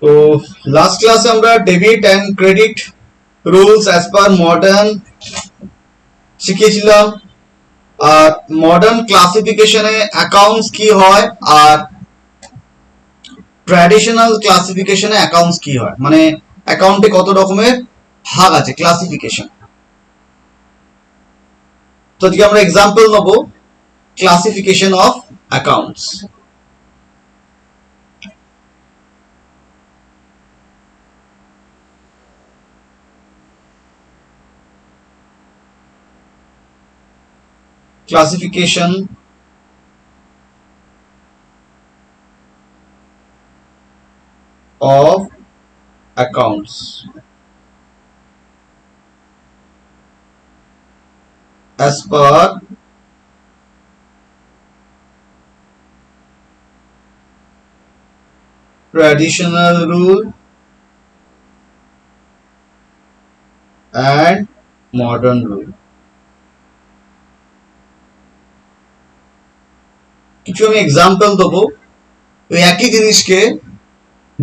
তো লাস্ট ক্লাসে আমরা debit and credit rules as per modern শিখেছিলাম। আর মডার্ন ক্লাসিফিকেশনে অ্যাকাউন্টস কি হয় আর ট্র্যাডিশনাল ক্লাসিফিকেশনে অ্যাকাউন্টস কি হয়, মানে অ্যাকাউন্টে কত রকমের ভাগ আছে ক্লাসিফিকেশন। তো আজকে আমরা এক্সাম্পল নেব classification of accounts. Classification of accounts. As per traditional rule and modern rule. কিছু আমি এক্সাম্পল দেবো। ওই একই জিনিসকে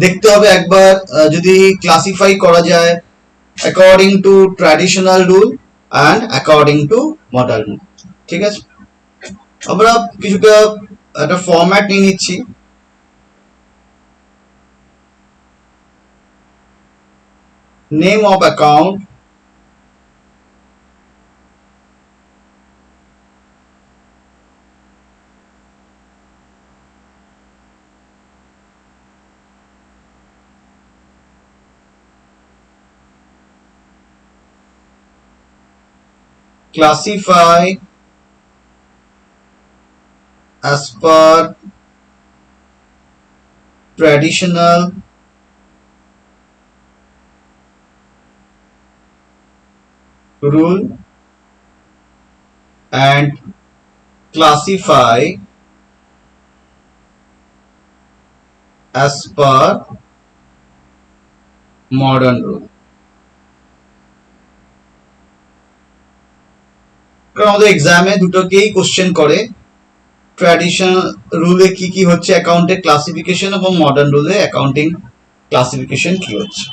দেখতে হবে একবার যদি ক্লাসিফাই করা যায় according to traditional rule and according to modern rule. ঠিক আছে, আমরা কিছুটা একটা ফরম্যাট নিয়ে নিচ্ছি। Name of account, classify as per traditional rule and classify as per modern rule. কারণ আমাদের এক্সামে দুটোকেই কোশ্চেন করে, ট্র্যাডিশনাল রুলে কি কি হচ্ছে অ্যাকাউন্টের ক্লাসিফিকেশন এবং মডার্ন রুলে অ্যাকাউন্টিং ক্লাসিফিকেশন কি হচ্ছে।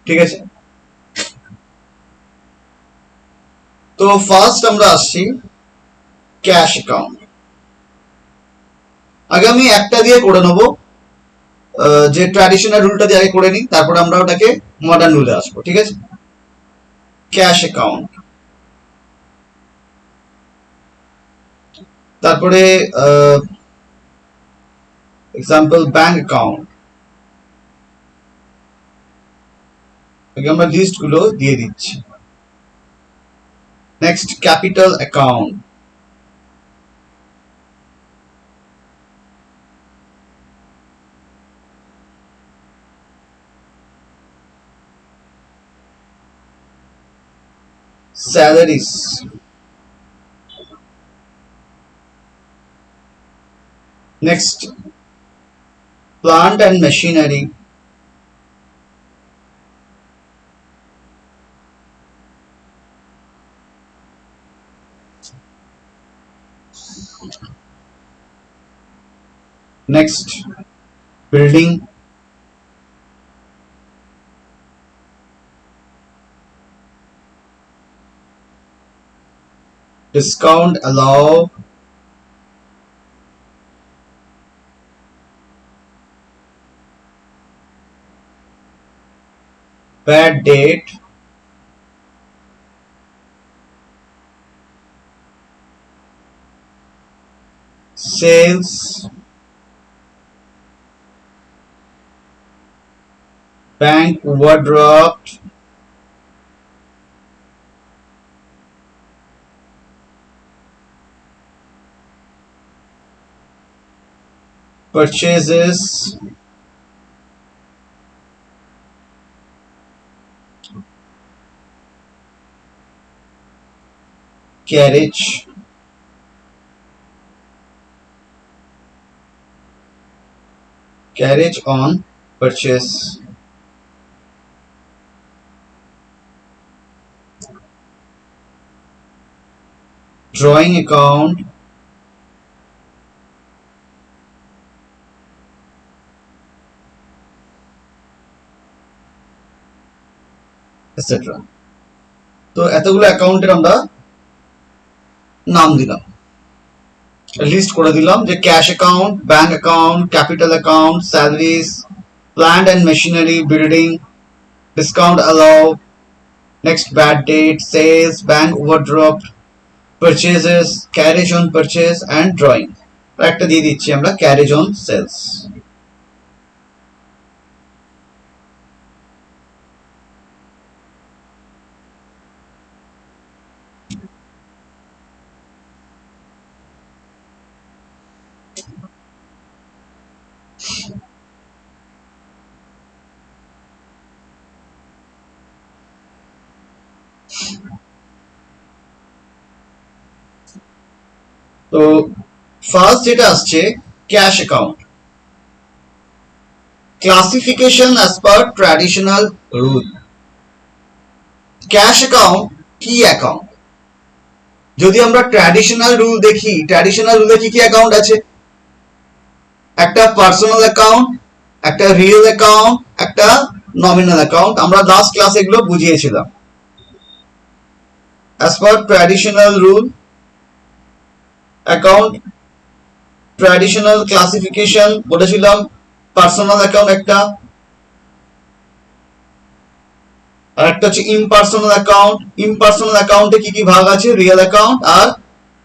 ঠিক আছে, তো ফার্স্ট আমরা আসছি ক্যাশ অ্যাকাউন্ট। আগে আমি একটা দিয়ে করে নেবো, যে ট্র্যাডিশনাল রুলটা দিয়ে আগে করে নিই, তারপরে আমরা ওটাকে মডার্ন রুলে আসবো। ঠিক আছে, ক্যাশ অ্যাকাউন্ট, তারপরে এক্সাম্পল ব্যাংক অ্যাকাউন্ট। আগে আমরা লিস্ট গুলো দিয়ে দিচ্ছি। Next capital account, salaries, next plant and machinery, next building, discount allow, bad date, sales, bank overdraft, purchases, carriage, carriage on purchase, drawing account, etcetera. তো এতগুলো অ্যাকাউন্টের আমরা নাম দিলাম, লিস্ট করে দিলাম যে cash account, bank account, capital account, salaries, plant and machinery, building, discount allow, next bad date, sales, bank overdraft, purchases, carriage on purchase and drawing. একটা দিয়ে দিচ্ছি আমরা carriage on sales. তো ফার্স্ট যেটা আসছে cash account, classification as per traditional rule. Cash account কি account? যদি আমরা ট্র্যাডিশনাল রুল দেখি, ট্র্যাডিশনাল রুলে কি কি অ্যাকাউন্ট আছে? একটা পার্সোনাল অ্যাকাউন্ট, একটা রিয়েল অ্যাকাউন্ট, একটা নমিনাল অ্যাকাউন্ট। আমরা লাস্ট ক্লাসে এগুলো বুঝিয়েছিলাম। As per traditional rule, account traditional classification বলেছিলাম, পার্সোনাল অ্যাকাউন্ট একটা, আর একটা হচ্ছে ইমপার্সোনাল অ্যাকাউন্ট। ইমপার্সোনাল অ্যাকাউন্টে কি কি ভাগ আছে? রিয়েল অ্যাকাউন্ট আর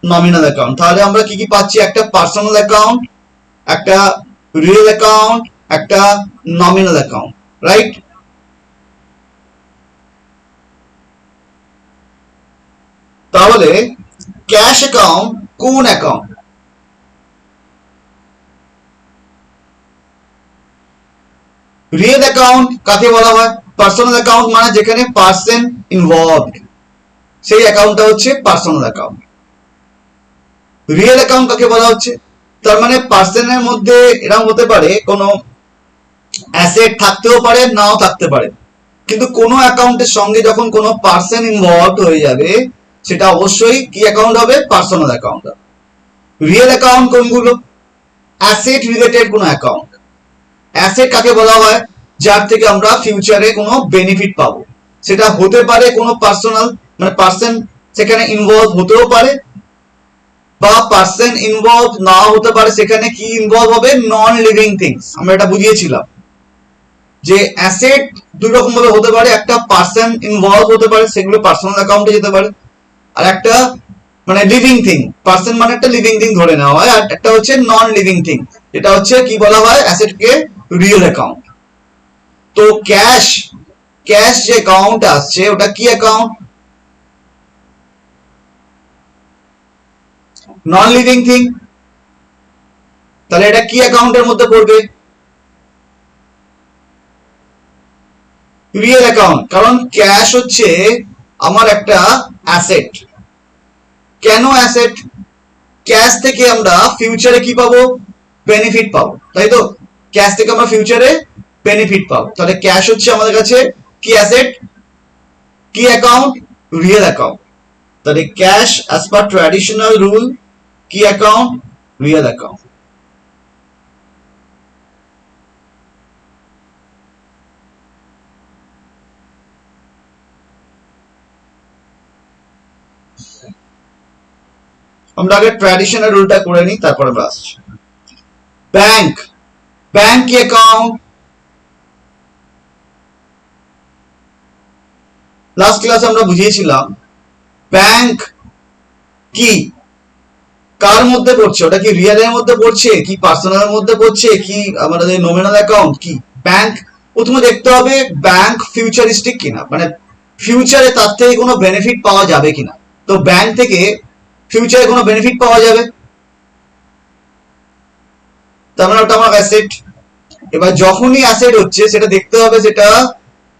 নমিনাল অ্যাকাউন্ট। তাহলে আমরা কি কি পাচ্ছি? একটা পার্সোনাল অ্যাকাউন্ট, একটা রিয়েল অ্যাকাউন্ট, একটা নমিনাল অ্যাকাউন্ট, রাইট? তাহলে ক্যাশ অ্যাকাউন্ট কোন অ্যাকাউন্ট? রিয়েল অ্যাকাউন্ট কাকে বলা হয়? পার্সোনাল অ্যাকাউন্ট মানে যেখানে পার্সন ইনভলভড, সেই অ্যাকাউন্টটা হচ্ছে পার্সোনাল অ্যাকাউন্ট। রিয়েল অ্যাকাউন্ট কাকে বলা হচ্ছে? তার মানে পার্সনের মধ্যে এরকম হতে পারে কোনো অ্যাসেট থাকতেও পারে, নাও থাকতে পারে, কিন্তু কোনো অ্যাকাউন্টের সঙ্গে যখন কোনো পার্সন ইনভলভড হয়ে যাবে সেটা অবশ্যই কি অ্যাকাউন্ট হবে? পার্সোনাল অ্যাকাউন্ট হবে। রিয়েল অ্যাকাউন্ট কোনগুলো? অ্যাসেট রিলেটেড কোনো অ্যাকাউন্ট। অ্যাসেট কাকে বলা হয়? যার থেকে আমরা ফিউচারে কোনো বেনিফিট পাবো। সেটা হতে পারে কোনো পার্সোনাল, মানে পার্সন সেখানে ইনভলভ হতেও পারে, বা পার্সন ইনভলভ না হতে পারে। সেখানে কি ইনভলভ হবে? Non living things. আমরা এটা বুঝিয়েছিলাম যে অ্যাসেট দুই রকম ভাবে হতে পারে, একটা পার্সন ইনভলভ হতে পারে, সেগুলো পার্সোনাল অ্যাকাউন্টে যেতে পারে, আর একটা মানে লিভিং থিং, পার্সন মানে একটা লিভিং থিং ধরে নেওয়া হয়, আর একটা হচ্ছে নন লিভিং থিং, এটা হচ্ছে কি বলা হয়? অ্যাসেটকে রিয়েল অ্যাকাউন্ট। তো ক্যাশ, ক্যাশ যে অ্যাকাউন্ট আসছে ওটা কি অ্যাকাউন্ট? Non living thing. তাহলে এটা কি অ্যাকাউন্টের মধ্যে পড়বে? Real account. কারণ ক্যাশ হচ্ছে আমার একটা অ্যাসেট। কেন অ্যাসেট? ক্যাশ থেকে আমরা ফিউচারে কি পাবো? বেনিফিট পাবো, তাই তো? ক্যাশ থেকে আমরা ফিউচারে বেনিফিট পাবো। তাহলে ক্যাশ হচ্ছে আমাদের কাছে কি অ্যাসেট? কি অ্যাকাউন্ট? Real account. তাহলে cash as per traditional rule কি অ্যাকাউন্ট? Real account. আমরা আগে ট্র্যাডিশনাল রুলটা করে নিই, তারপরে আমরা আসছি। ব্যাংক, ব্যাংক কি অ্যাকাউন্ট? লাস্ট ক্লাসে আমরা বুঝিয়েছিলাম ব্যাংক কি কার মধ্যে পড়ছে? ওটা কি রিয়েলের মধ্যে পড়ছে, কি পার্সোনালের মধ্যে পড়ছে, কি আমাদের নমিনাল অ্যাকাউন্ট? কি ব্যাংক? প্রথমে দেখতে হবে ব্যাংক ফিউচারিস্টিক কিনা, মানে ফিউচারে তার থেকে কোনো বেনিফিট পাওয়া যাবে কিনা। তো ব্যাংক থেকে ফিউচারে কোনো বেনিফিট পাওয়া যাবে, তার মানে ওটা আমার অ্যাসেট। এবার যখনই অ্যাসেট হচ্ছে সেটা দেখতে হবে সেটা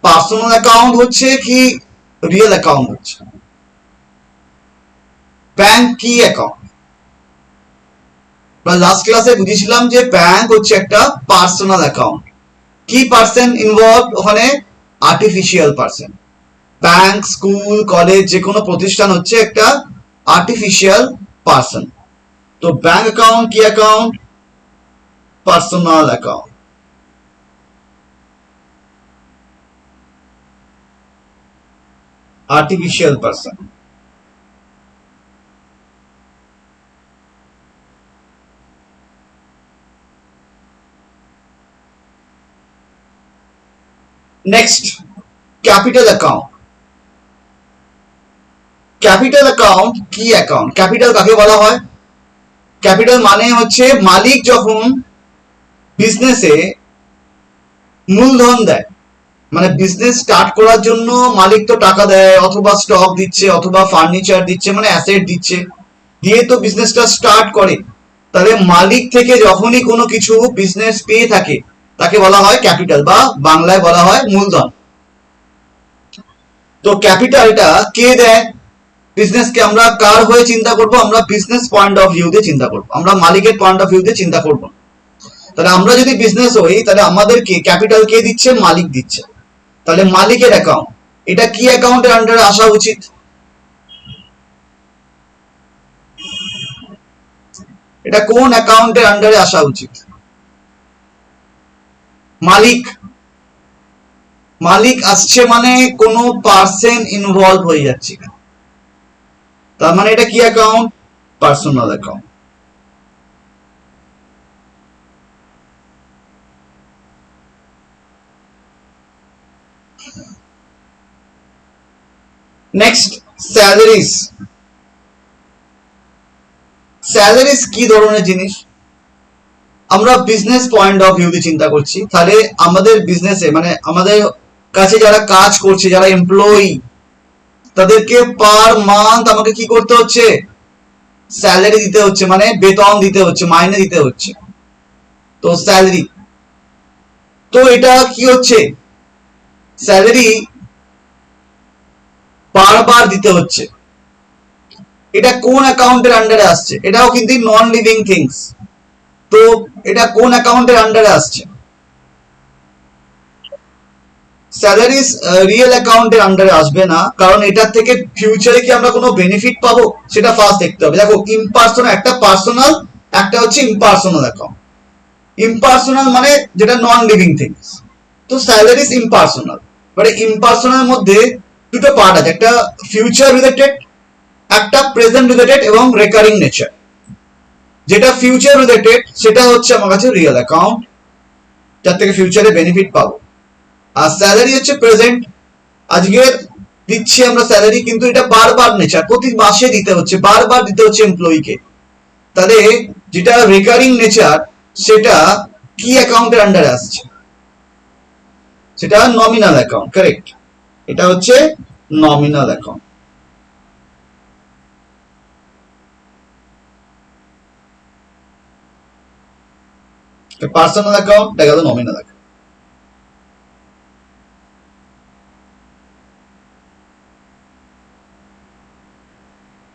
পার্সোনাল অ্যাকাউন্ট হচ্ছে কি রিয়েল অ্যাকাউন্ট হচ্ছে। ব্যাংক কি অ্যাকাউন্ট? লাস্ট ক্লাসে বুঝেছিলাম যে ব্যাংক হচ্ছে একটা পার্সোনাল অ্যাকাউন্ট। কি পার্সন ইনভলভ ওখানে? Artificial person. Bank, school, college, যে কোনো প্রতিষ্ঠান হচ্ছে একটা আর্টিফিশিয়াল পার্সন। তো ব্যাংক অ্যাকাউন্ট কি account? Personal account. artificial person. Next, capital account. Capital account কি অ্যাকাউন্ট? ক্যাপিটাল কাকে বলা হয়? ক্যাপিটাল মানে হচ্ছে মালিক যখন বিজনেসে মূলধন দেয়, মানে বিজনেস স্টার্ট করার জন্য মালিক তো টাকা দেয়, অথবা স্টক দিচ্ছে, অথবা ফার্নিচার দিচ্ছে, মানে অ্যাসেট দিচ্ছে, দিয়ে তো বিজনেসটা স্টার্ট করে। তাহলে মালিক থেকে যখনই কোনো কিছু বিজনেস পেয়ে থাকে তাকে বলা হয় ক্যাপিটাল, বা বাংলায় বলা হয় মূলধন। তো ক্যাপিটালটা কে দেয় বিজনেসকে? আমরা কার হয়ে চিন্তা করব? আমরা বিজনেস পয়েন্ট অফ ভিউ দিয়ে চিন্তা করব, আমরা মালিকের পয়েন্ট অফ ভিউ দিয়ে চিন্তা করব। তাহলে আমরা যদি বিজনেস হই তাহলে আমাদেরকে ক্যাপিটাল কে দিচ্ছে? মালিক দিচ্ছে। তাহলে মালিকের অ্যাকাউন্ট, এটা কি অ্যাকাউন্টের আন্ডারে আসা উচিত? এটা কোন অ্যাকাউন্টের আন্ডারে আসা উচিত? মালিক। মালিক আসছে মানে কোনো পার্সন ইনভলভ হয়ে যাচ্ছে, তার মানে এটা কি account? Personal account. Next, salaries. Salaries কি ধরনের জিনিস? আমরা বিজনেস পয়েন্ট অফ ভিউ দিয়ে চিন্তা করছি, তাহলে আমাদের বিজনেসে মানে আমাদের কাছে যারা কাজ করছে, যারা এমপ্লয়ি, তাদেরকে পার মান্থ আমাকে কি করতে হচ্ছে? স্যালারি দিতে হচ্ছে, মানে বেতন দিতে হচ্ছে, মাইনে দিতে হচ্ছে, তো স্যালারি। তো এটা কি হচ্ছে? স্যালারি বারবার দিতে হচ্ছে। এটা কোন অ্যাকাউন্টের আন্ডারে আসছে? এটাও কিন্তু নন লিভিং থিংস। তো এটা কোন অ্যাকাউন্টের আন্ডারে আসছে? স্যালারিজ রিয়েল অ্যাকাউন্টের আন্ডারে আসবে না, কারণ এটার থেকে ফিউচারে কি আমরা কোনো বেনিফিট পাবো সেটা ফার্স্ট দেখতে হবে। দেখো, ইমপার্সোনাল, একটা পার্সোনাল, একটা হচ্ছে ইমপার্সোনাল অ্যাকাউন্ট। ইমপার্সোনাল মানে যেটা নন লিভিং থিংস। তো স্যালারিজ ইমপার্সোনাল, বাট ইমপার্সোনাল মধ্যে দুটো পার্ট আছে, একটা ফিউচার রিলেটেড, একটা প্রেজেন্ট রিলেটেড এবং রেকারিং নেচার। যেটা ফিউচার রিলেটেড সেটা হচ্ছে আমার কাছে রিয়েল অ্যাকাউন্ট, যার থেকে ফিউচারে বেনিফিট পাবো। আর স্যালারি হচ্ছে প্রেজেন্ট, আজকের দিচ্ছি আমরা স্যালারি, কিন্তু এটা বারবার নেচার, প্রতি মাসে দিতে হচ্ছে, বারবার দিতে হচ্ছে এমপ্লয়িকে। তাহলে যেটা রেকারিং নেচার সেটা কি অ্যাকাউন্টের আন্ডারে আসছে? সেটা নমিনাল অ্যাকাউন্ট, কারেক্ট। এটা হচ্ছে নমিনাল অ্যাকাউন্ট। পার্সোনাল অ্যাকাউন্ট দেখা গেল nominal account.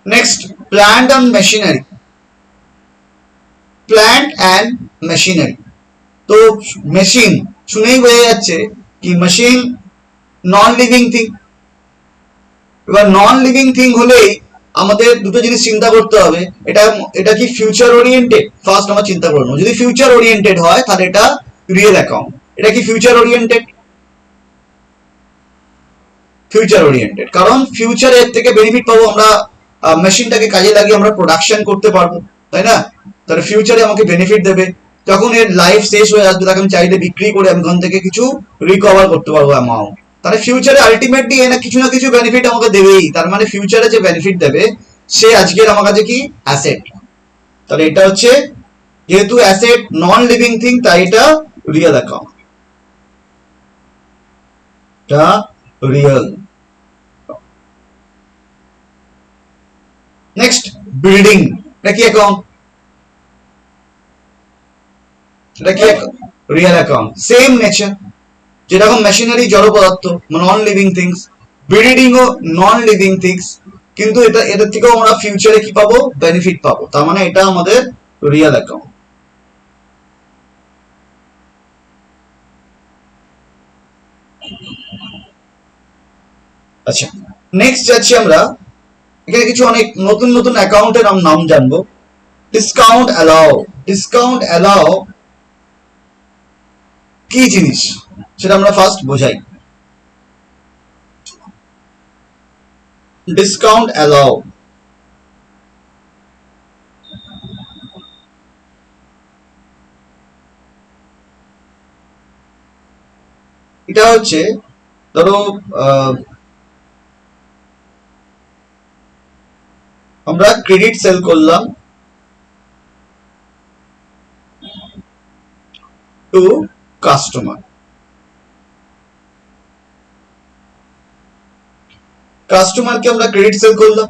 Next, plant and machinery. Plant and machinery, তো মেশিন শুনেই বোঝা যাচ্ছে কি মেশিন নন লিভিং থিং। এবার নন লিভিং থিং হলেই আমাদের দুটো জিনিস চিন্তা করতে হবে, এটা এটা কি ফিউচার ওরিয়েন্টেড? ফার্স্ট আমরা চিন্তা করব, যদি ফিউচার ওরিয়েন্টেড হয় তাহলে এটা রিয়েল অ্যাকাউন্ট। এটা কি ফিউচার ওরিয়েন্টেড? ফিউচার ওরিয়েন্টেড, কারণ ফিউচারের থেকে বেনিফিট পাবো আমরা, মেশিনটাকে কাজে লাগিয়ে আমরা প্রোডাকশন করতে পারবো, তাই না? তাহলে ফিউচারে আমাকে বেনিফিট দেবে, যখন এর লাইফ শেষ হয়ে আসবে তাকে আমি চাইলে বিক্রি করে আমি ওখান থেকে কিছু রিকভার করতে পারবো অ্যামাউন্ট। তাহলে ফিউচারে আলটিমেটলি এ না কিছু বেনিফিট আমাকে দেবেই, তার মানে ফিউচারে যে বেনিফিট দেবে সে আজকের আমার কাছে কি অ্যাসেট। তাহলে এটা হচ্ছে, যেহেতু অ্যাসেট নন লিভিং থিং, তাই এটা রিয়েল অ্যাকাউন্ট, এটা রিয়েল। Next, building. এটা কি অ্যাকাউন্ট? এটা কি রিয়েল অ্যাকাউন্ট, সেম নেচার। যেরকম মেশিনারি জড় পদার্থ, নন লিভিং থিংস, বিল্ডিং ও নন লিভিং থিংস, কিন্তু এটা এটার থেকেও আমরা ফিউচারে কি পাবো? বেনিফিট পাবো, তার মানে এটা আমাদের রিয়েল অ্যাকাউন্ট। আচ্ছা, নেক্সট যাচ্ছি আমরা, এখানে কিছু অনেক নতুন নতুন অ্যাকাউন্টের নাম জানবো। Discount allow. ডিসকাউন্ট অ্যালাউ কি জিনিস সেটা আমরা ফার্স্ট বোঝাই। ডিসকাউন্ট অ্যালাউ, এটা হচ্ছে ধরো আমরা ক্রেডিট সেল করলাম টু কাস্টমার, কাস্টমারকে আমরা ক্রেডিট সেল করলাম,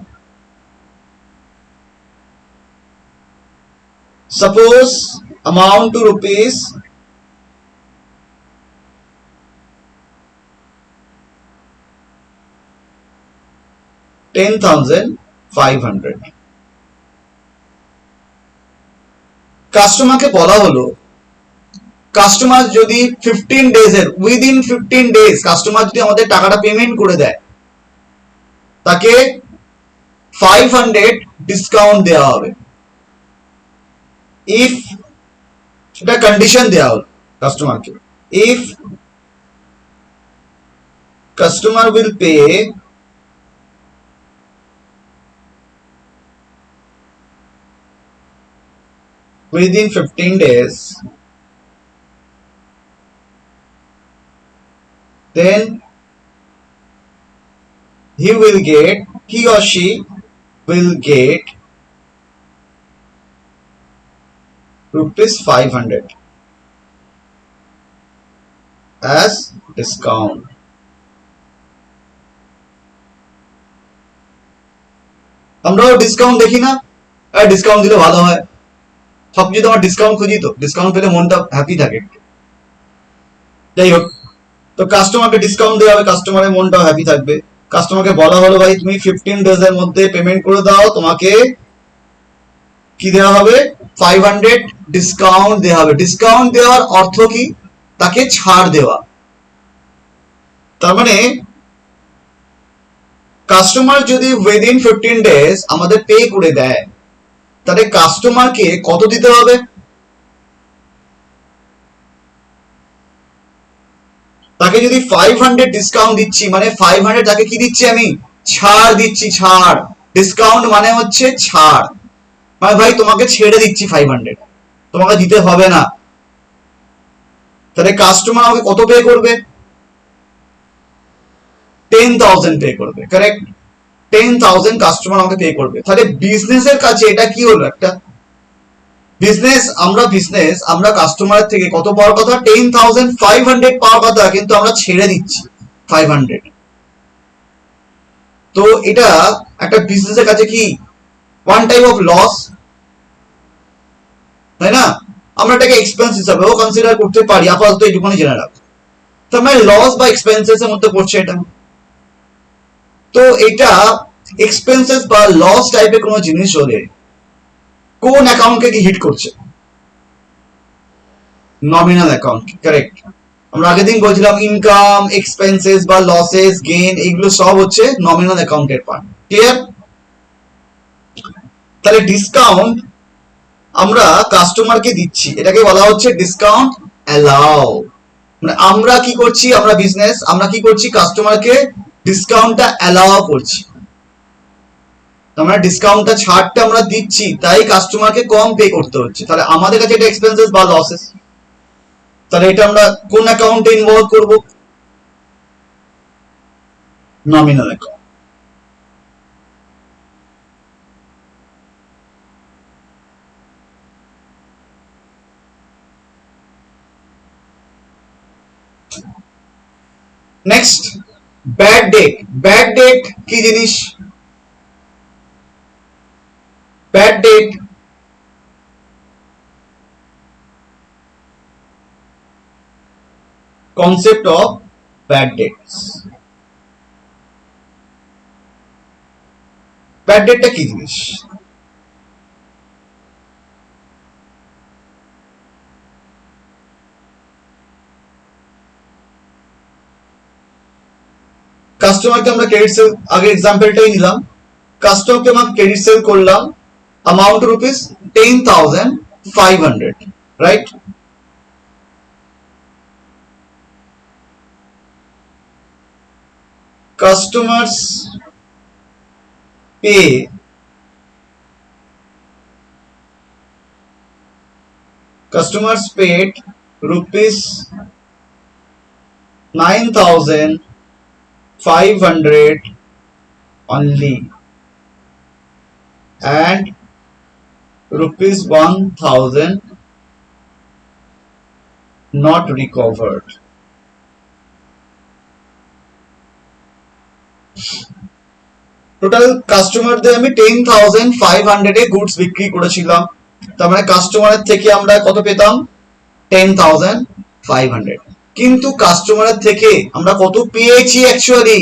সাপোজ অ্যামাউন্ট টু রুপিস 10,500। কাস্টমারকে বলা হলো কাস্টমার যদি 15 ডেজ এর উইদিন 15 ডেজ কাস্টমার যদি আমাদের টাকাটা পেমেন্ট করে দেয় তাকে 500 ডিসকাউন্ট দেওয়া হবে। ইফ, এটা কন্ডিশন দেওয়া হলো কাস্টমারকে, if customer will pay within 15 days, then he or she will get rupees 500 as discount। আমরাও ডিসকাউন্ট দেখি না, ডিসকাউন্ট দিলে ভালো হয়, সব কিছু আমার ডিসকাউন্ট খুঁজি, তো ডিসকাউন্ট পেলে মনটা হ্যাপি থাকে। যাই হোক, তো কাস্টমারকে ডিসকাউন্ট দেওয়া হবে, কাস্টমারের মনটাও হ্যাপি থাকবে। কাস্টমারকে বলা হলো ভাই তুমি 15 ডেজ এর মধ্যে পেমেন্ট করে দাও, তোমাকে কি দেওয়া হবে, 500 ডিসকাউন্ট দেওয়া হবে। ডিসকাউন্ট দেওয়ার অর্থ কি, তাকে ছাড় দেওয়া। তার মানে কাস্টমার যদি উইদিন 15 ডেজ আমাদের পে করে দেয় তাহলে কাস্টমারকে কত দিতে হবে, তাকে যদি 500 ডিসকাউন্ট দিচ্ছি মানে 500 তাকে কি দিচ্ছি, আমি ছাড় দিচ্ছি, ছাড়। ডিসকাউন্ট মানে হচ্ছে ছাড়, মানে ভাই তোমাকে ছেড়ে দিচ্ছি 500, তোমাকে দিতে হবে না। তাহলে কাস্টমার আমাকে কত পে করবে, 10,000 পে করবে, কারেক্ট। 10,000 কাস্টমার আমাকে পে করবে। তাহলে বিজনেসের কাছে এটা কি হলো, একটা বিজনেস আমরা কাস্টমার থেকে কত পাওয়ার কথা, 10,500 পাওয়ার কথা, কিন্তু আমরা ছেড়ে দিচ্ছি 500। তো এটা একটা বিজনেসের কাছে কি ওয়ান টাইপ অফ লস, তাই না? আমরা এটাকে এক্সপেন্স হিসাবেও কনসিডার করতে পারি, আপাতত এইটুকুনি জেনে রাখো। তার মানে লস বা এক্সপেন্সেস এর মধ্যে পড়ছে এটা। তো এটা এক্সপেন্সেস বা লস টাইপের কোনো জিনিস হলে কোন অ্যাকাউন্টকে কি হিট করছে, নমিনাল অ্যাকাউন্ট, কারেক্ট। আমরা আগের দিন বলছিলাম ইনকাম, এক্সপেন্সেস বা লসেস, গেইন, এগুলো সব হচ্ছে নমিনাল অ্যাকাউন্টের পার্ট, ক্লিয়ার? তাহলে ডিসকাউন্ট আমরা কাস্টমারকে দিচ্ছি, এটাকে বলা হচ্ছে ডিসকাউন্ট অ্যালাউ। মানে আমরা কি করছি, আমরা বিজনেস, আমরা কি করছি, কাস্টমারকে ডিসকাউন্টটা অ্যালাউ করছি। আমরা ডিসকাউন্টটা, ছাড়টা আমরা দিচ্ছি, তাই কাস্টমারকে কম পে করতে হচ্ছে। তাহলে আমাদের কাছে এটা এক্সপেন্সেস বা লসেস। তাহলে এটা আমরা কোন অ্যাকাউন্টে ইনভলভ করব, nominal account. Next, bad date. Bad date কি জিনিস, bad date concept of bad debts। Bad ডেটটা কি জিনিস, কাস্টমারকে আমরা ক্রেডিট সেল, আগে এক্সাম্পলটাই নিলাম, কাস্টমারকে আমরা ক্রেডিট সেল করলাম amount rupees 10,500, right? Customers pay customers paid rupees 9,500 only and rupees 1,000 not recovered. Total কাস্টমারদের আমি 10,500 এ গুডস বিক্রি করেছিলাম, তার মানে কাস্টমারের থেকে আমরা কত পেতাম? 10,500। কিন্তু কাস্টমারের থেকে আমরা কত পেয়েছি? অ্যাকচুয়ালি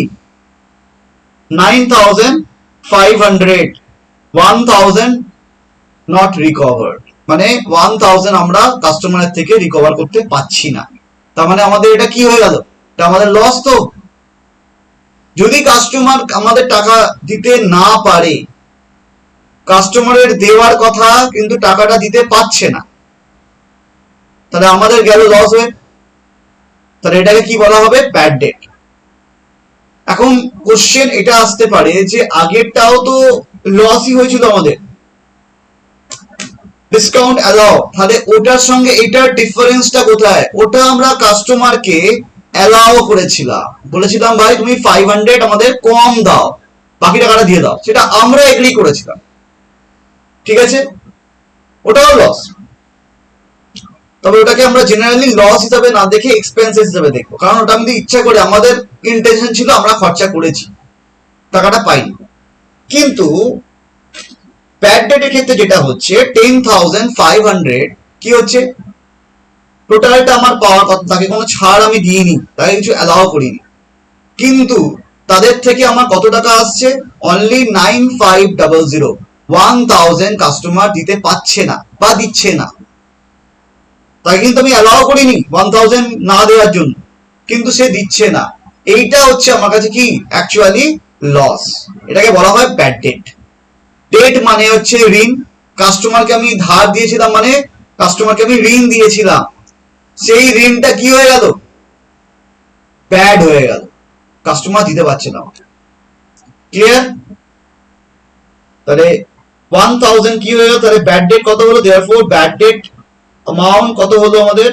9,500, 1,000 নট রিকভার্ড, মানে 1,000 আমরা কাস্টমারের থেকে রিকভার করতে পারছি না। তার মানে আমাদের এটা কি হয়ে গেল? এটা আমাদের লস। তো যদি কাস্টমার আমাদের টাকা দিতে না পারে, কাস্টমারের দেওয়ার কথা কিন্তু টাকাটা দিতে পারছে না, তাহলে আমাদের গেল লস হয়ে। তাহলে এটাকে কি বলা হবে? Bad date. এখন কোশ্চেন এটা আসতে পারে যে আগেরটাও তো লসই হয়েছিল আমাদের, ডিসকাউন্ট অ্যালাউ, তাহলে ওটার সঙ্গে এটার ডিফারেন্সটা কোথায়? ওটা আমরা কাস্টমারকে অ্যালাউ করেছিলাম, বলেছিলাম ভাই তুমি 500 আমাদের কম দাও, বাকি টাকাটা দিয়ে দাও, সেটা আমরা এগ্রি করেছিলাম, ঠিক আছে? ওটাও লস। তবে ওটাকে আমরা জেনারেলি লস হিসাবে না দেখে এক্সপেন্সেস হিসাবে দেখবো, কারণ ওটা আমাদের ইচ্ছা করে, আমাদের ইন্টেনশন ছিল, আমরা খরচা করেছি, টাকাটা পাইনি। কিন্তু ব্যাড ডেটের ক্ষেত্রে যেটা হচ্ছে 10,500 কি হচ্ছে? টোটালটা আমার পাওয়ার কথা, তাকে কোনো ছাড় আমি দিইনি, তাকে কিছু অ্যালাউ করিনি, কিন্তু তাদের থেকে আমার কত টাকা আসছে? অনলি 9,500, 1,000 কাস্টমার দিতে পারছে না বা দিচ্ছে না, তাকে কিন্তু আমি অ্যালাউ করিনি 1,000 না দেওয়ার জন্য, কিন্তু সে দিচ্ছে না। এইটা হচ্ছে আমার কাছে কি? Actually loss. এটাকে বলা হয় ব্যাড ডেট। ডেট মানে হচ্ছে ঋণ, কাস্টমারকে আমি ধার দিয়েছিলাম, মানে কাস্টমারকে আমি ঋণ দিয়েছিলাম, সেই ঋণটা কি হয়ে গেল? ব্যাড হয়ে গেল, কাস্টমার দিতে পারছে না। ক্লিয়ার? তাহলে 1,000 কি হয়ে গেল? তাহলে ব্যাড ডেট কত হলো? দেয়ারফর ব্যাড ডেট অ্যামাউন্ট কত হলো আমাদের?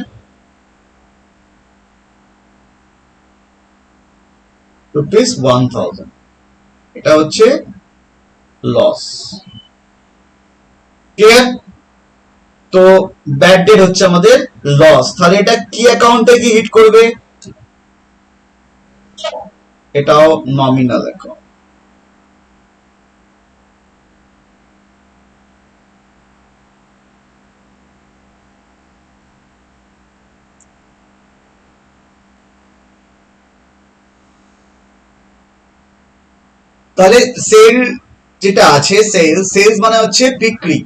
রুপিস 1,000। এটা হচ্ছে লস। ক্লিয়ার? তো ব্যাড ডেট হচ্ছে আমাদের লস। তাহলে এটা কি অ্যাকাউন্টে কি হিট করবে? এটাও নমিনাল অ্যাকাউন্ট। তাহলে সেল যেটা আছে, সেলস মানে হচ্ছে বিক্রি,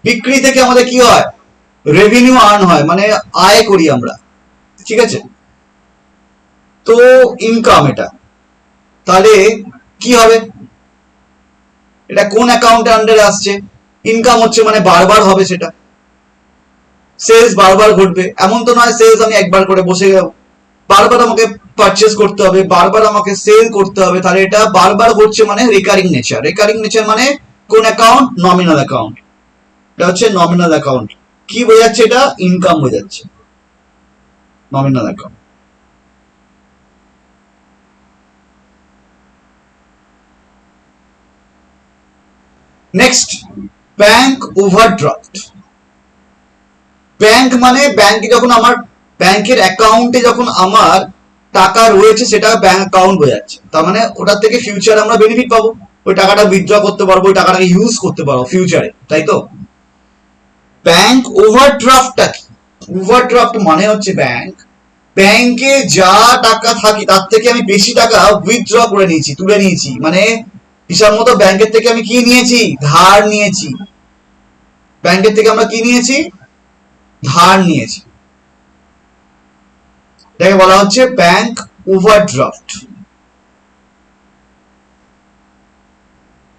বিক্রি থেকে আমাদের কি হয়? রেভিনিউ আর্ন হয়, মানে আয় করি আমরা, ঠিক আছে? তো ইনকাম এটা, তাহলে কি হবে? এটা কোন অ্যাকাউন্টের আন্ডারে আসছে? ইনকাম হচ্ছে মানে বারবার হবে সেটা, সেলস বারবার ঘটবে। এমন তো নয় সেলস আমি একবার করে বসে গেলাম, বারবার আমাকে পারচেস করতে হবে, বারবার আমাকে সেল করতে হবে, তাহলে এটা বারবার ঘটছে, মানে রেকারিং নেচার। রেকারিং নেচার মানে কোন অ্যাকাউন্ট? Nominal account. এটা হচ্ছে নমিনাল অ্যাকাউন্ট। কি বোঝাচ্ছে? এটা ইনকাম বোঝাচ্ছে, nominal account. Next, bank overdraft. Bank মানে ব্যাংকে যখন আমার, ব্যাংকের অ্যাকাউন্টে যখন আমার টাকা রয়েছে, সেটা ব্যাংক অ্যাকাউন্ট বোঝাচ্ছে। তার মানে ওটার থেকে ফিউচারে আমরা বেনিফিট পাবো, ওই টাকাটা উইথড্র করতে পারবো, ওই টাকাটাকে ইউজ করতে পারবো ফিউচারে, তাই তো? ব্যাংক ওভারড্রাফটটা কি? ওভারড্রাফট মানে হচ্ছে ব্যাংকে যা টাকা থাকে তার থেকে আমি বেশি টাকা উইথড্র করে নিয়েছি, তুলে নিয়েছি, মানে হিসাব মতো ব্যাংকের থেকে আমি কি নিয়েছি? ধার নিয়েছি। ব্যাংকের থেকে আমরা কি নিয়েছি? ধার নিয়েছি। এটাকে বলা হচ্ছে ব্যাংক ওভারড্রাফট।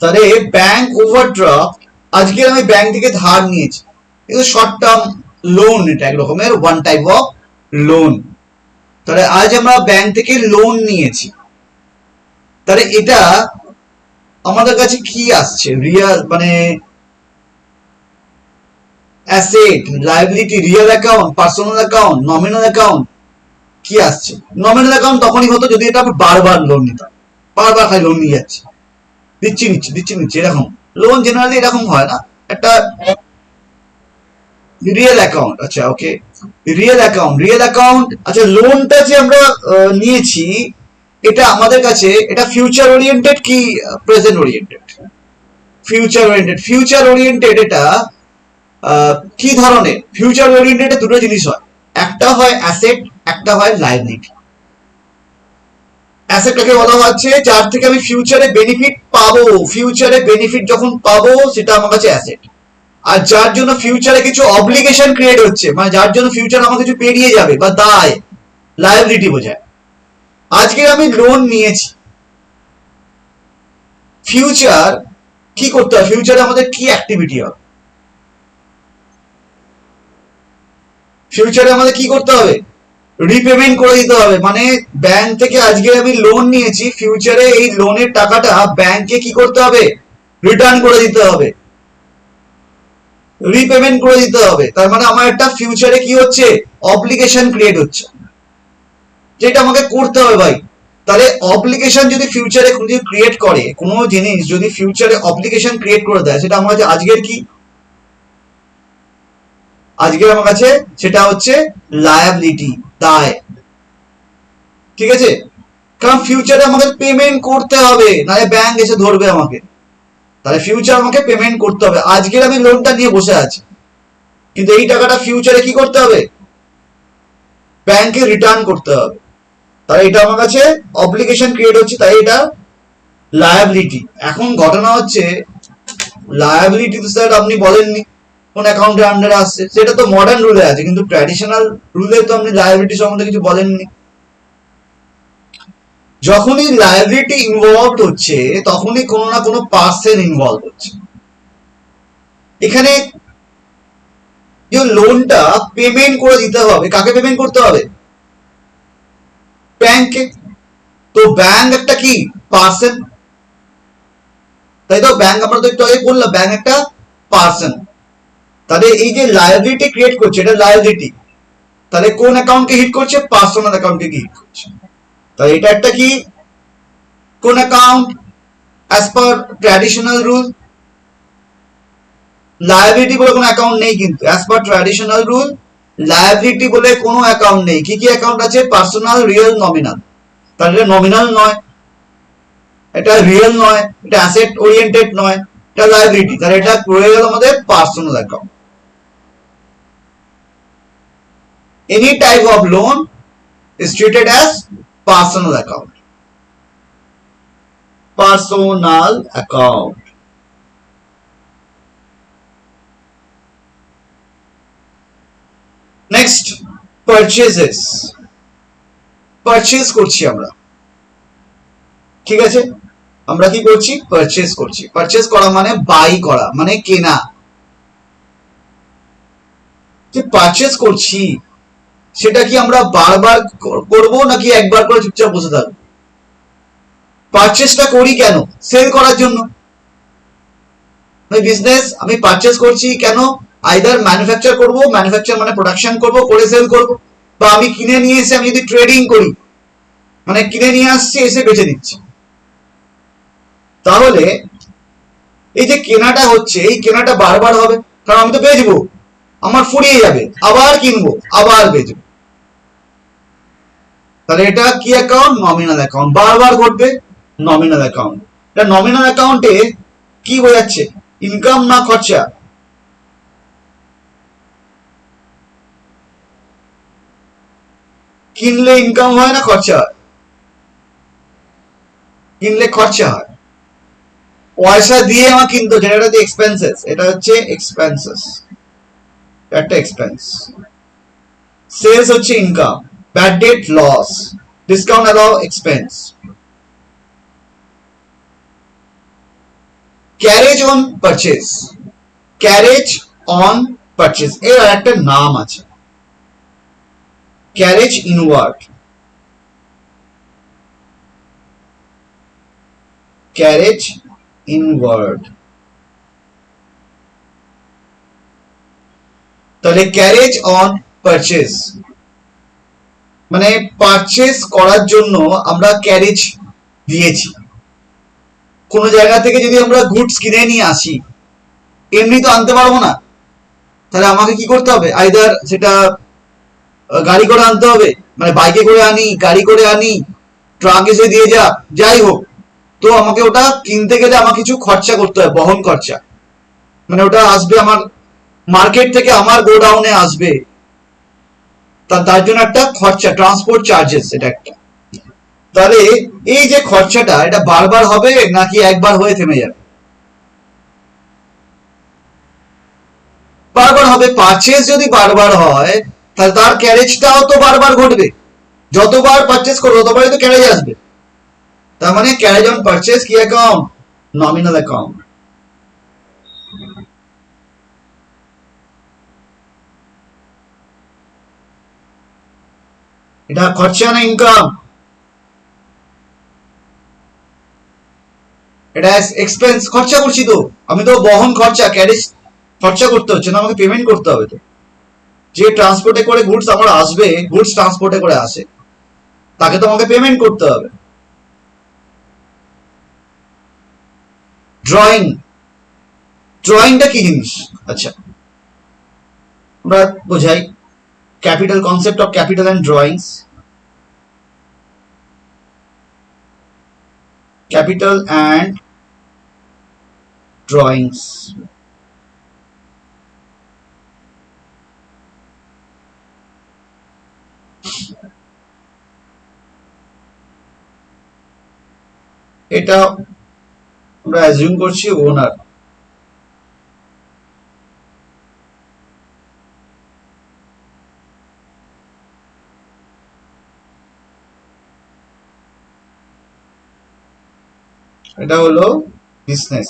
তাহলে ব্যাংক ওভারড্রাফট, আজকে আমি ব্যাংক থেকে ধার নিয়েছি, কিন্তু শর্ট টার্ম লোন, এটা এক রকমের ওয়ান টাইপ অফ লোন। তাহলে আজ আমরা ব্যাংক থেকে লোন নিয়েছি, তাহলে এটা আমাদের কাছে কি আসছে, রিয়াল মানে asset, liability, real account, personal account, nominal account, কি আসছে? নমিনাল অ্যাকাউন্ট তখনই হতো যদি এটা বারবার লোন নিতাম, বারবার খালি লোন নিয়ে যাচ্ছে, দিচ্ছি এরকম। লোন জেনারেলি এরকম হয় না, একটা রিয়েল অ্যাকাউন্ট। আচ্ছা ওকে, রিয়েল অ্যাকাউন্ট। আচ্ছা লোনটা যে আমরা নিয়েছি, এটা আমাদের কাছে এটা ফিউচার ওরিয়েন্টেড কি প্রেজেন্ট ওরিয়েন্টেড? ফিউচার ওরিয়েন্টেড এটা কি ধরনের? ফিউচার ওরিয়েন্টেড দুটো জিনিস হয়, একটা হয় অ্যাসেট, একটা হয় লায়াবিলিটি। অ্যাসেটটাকে বলা হচ্ছে যার থেকে আমি ফিউচারে বেনিফিট পাবো, ফিউচারে বেনিফিট যখন পাবো সেটা আমার কাছে অ্যাসেট। আর যার জন্য ফিউচারে কিছু অব্লিগেশন ক্রিয়েট হচ্ছে, মানে যার জন্য ফিউচার আমার কিছু পেরিয়ে যাবে বা দায়, লায়াবিলিটি বোঝায়। আজকে আমি লোন নিয়েছি, ফিউচার কি করতে হবে, ফিউচারে আমাদের কি অ্যাক্টিভিটি হবে, ফিউচারে আমাদের কি করতে হবে, রিপেমেন্ট করে দিতে হবে। মানে ব্যাংক থেকে আজকে আমি লোন নিয়েছি, ফিউচারে এই লোনের টাকাটা ব্যাংকে কি করতে হবে, রিটার্ন করে দিতে হবে, রিপেমেন্ট করে দিতে হবে। তার মানে আমার একটা ফিউচারে কি হচ্ছে, অব্লিগেশন ক্রিয়েট হচ্ছে, যেটা আমাকে করতে হবে ভাই। তাহলে অব্লিগেশন যদি ফিউচারে ক্রিয়েট করে, কোনো জিনিস যদি ফিউচারে অব্লিগেশন ক্রিয়েট করে দেয়, সেটা আমার আজকের কি, আজকের আমার কাছে সেটা হচ্ছে লায়াবিলিটি, দায়। ঠিক আছে, কারণ ফিউচারে আমাকে পেমেন্ট করতে হবে, নাহলে ব্যাংক এসে ধরবে আমাকে। তাহলে ফিউচার আমাকে পেমেন্ট করতে হবে। আজকের আমি লোনটা নিয়ে বসে আছি, কিন্তু এই টাকাটা ফিউচারে কি করতে হবে, ব্যাংকে রিটার্ন করতে হবে। তাহলে এটা আমার কাছে অব্লিগেশন ক্রিয়েট হচ্ছে, তাই এটা লায়াবিলিটি। এখন ঘটনা হচ্ছে লায়াবিলিটি তো স্যার আপনি বলেননি কোন অ্যাকাউন্টের আন্ডারে আসছে, সেটা তো মডার্ন রুলে আছে, কিন্তু ট্র্যাডিশনাল রুলে তো আপনি লায়াবিলিটি সম্বন্ধে কিছু বলেননি। যখনই লায়াবিলিটি ইনভলভ হচ্ছে তখনই কোনো না কোনো পার্সন ইনভলভ হচ্ছে। এখানে যে লোনটা পেমেন্ট করে দিতে হবে, কাকে পেমেন্ট করতে হবে, ব্যাংকে। তো ব্যাংক একটা কি পার্সন, তাই তো? ব্যাংক আমরা তো একটু আগে বললাম ব্যাংক একটা পার্সন। তাহলে এই যে লায়াবিলিটি ক্রিয়েট করছে, এটা লায়াবিলিটি, তাহলে কোন অ্যাকাউন্টকে হিট করছে, পার্সোনাল অ্যাকাউন্টকে হিট করছে। তাহলে এটা একটা কি, কোন account as per traditional rule, liability বলে কোনো অ্যাকাউন্ট নেই, কিন্তু as per traditional rule liability বলে কোনো অ্যাকাউন্ট নেই। কি কি অ্যাকাউন্ট আছে, পার্সোনাল, রিয়েল, নমিনাল। তাহলে এটা নমিনাল নয়, এটা রিয়েল নয়, এটা অ্যাসেট ওরিয়েন্টেড নয়, এটা লায়াবিলিটি। তাহলে এটা রয়ে গেল আমাদের personal account. Any type of loan is treated as personal account. Personal account. Next, purchases. Purchase করছি আমরা, ঠিক আছে? আমরা কি করছি, পারচেজ করছি। পারচেজ করা মানে বাই করা, মানে কেনা। যে পারচেজ করছি সেটা কি আমরা বারবার করব নাকি একবার করে চুপচাপ বসে থাকবো? পারচেজটা করি কেন, সেল করার জন্য। বিজনেস আমি পারচেজ করছি কেন, আইদার ম্যানুফ্যাকচার করব, ম্যানুফ্যাকচার মানে প্রোডাকশন করব, করে সেল করব, বা আমি কিনে নিয়ে এসে আমি যদি ট্রেডিং করি, মানে কিনে নিয়ে আসছি এসে বেচে দিচ্ছি। তাহলে এই যে কেনাটা হচ্ছে, এই কেনাটা বারবার হবে, কারণ আমি তো বেচবো, আমার ফুরিয়ে যাবে, আবার কিনবো, আবার বেচবো। তাহলে এটা কি অ্যাকাউন্ট, নমিনাল অ্যাকাউন্ট, বারবার ঘটবে, নমিনাল অ্যাকাউন্ট। এটা নমিনাল অ্যাকাউন্টে কি বোঝাচ্ছে, ইনকাম না খরচা? কিনলে ইনকাম হয় না খরচা হয়? কিনলে খরচা হয়, পয়সা দিয়ে আমার কিনতে হচ্ছে, এটা হচ্ছে এক্সপেন্সেস, এটা হচ্ছে এক্সপেন্সেস, একটা এক্সপেন্স। সেলস হচ্ছে income, bad debt loss, discount allow expense. Carriage on purchase, carriage on purchase এর আর একটা নাম আছে, ক্যারেজ ইনওয়ার্ড, ক্যারেজ ইনওয়ার্ড। তাহলে ক্যারেজ অন পারচেজ মানে পারচেজ করার জন্য আমরা ক্যারেজ দিয়েছি। কোন জায়গা থেকে যদি আমরা গুডস কিনে নিয়ে আসি, এমনি তো আনতে পারবো না, তাহলে আমাকে কি করতে হবে, আইদার সেটা গাড়ি করে আনতে হবে, মানে বাইকে করে আনি, গাড়ি করে আনি, ট্রাক এসে দিয়ে যা, যাই হোক, তো আমাকে ওটা কিনতে গেলে আমাকে কিছু খরচা করতে হয়, বহন খরচা, মানে ওটা আসবে আমার মার্কেট থেকে আমার গোডাউনে আসবে, তার জন্য একটা খরচা, ট্রান্সপোর্ট চার্জেস, এটা একটা। তাহলে এই যে খরচাটা, এটা বারবার হবে নাকি একবার হয়ে থেমে যাবে? বারবার হবে। পারচেজ যদি বারবার হয়, তাহলে তার ক্যারেজটাও তো বারবার ঘটবে, যতবার পারচেজ করবো ততবারই তো ক্যারেজ আসবে। তার মানে ক্যারেজ অন পারচেজ কি অ্যাকাউন্ট? Nominal account. এটা খরচা না ইনকাম? এটা এক্সপেন্স, খরচা করছি তো আমি, তো বহন খরচা, ক্যারেজ খরচা করতে হচ্ছে না, আমাকে পেমেন্ট করতে হবে তো। যে ট্রান্সপোর্টে করে গুডস আমার আসবে, গুডস ট্রান্সপোর্টে করে আসে, তাকে তো আমাকে পেমেন্ট করতে হবে। ড্রয়িং, ড্রয়িংটা কি জিনিস? আচ্ছা, আমরা বোঝাই capital, concept of capital and drawings. Capital and drawings, এটা আমরা অ্যাজিউম করছি ওনার। এটা হলো বিজনেস।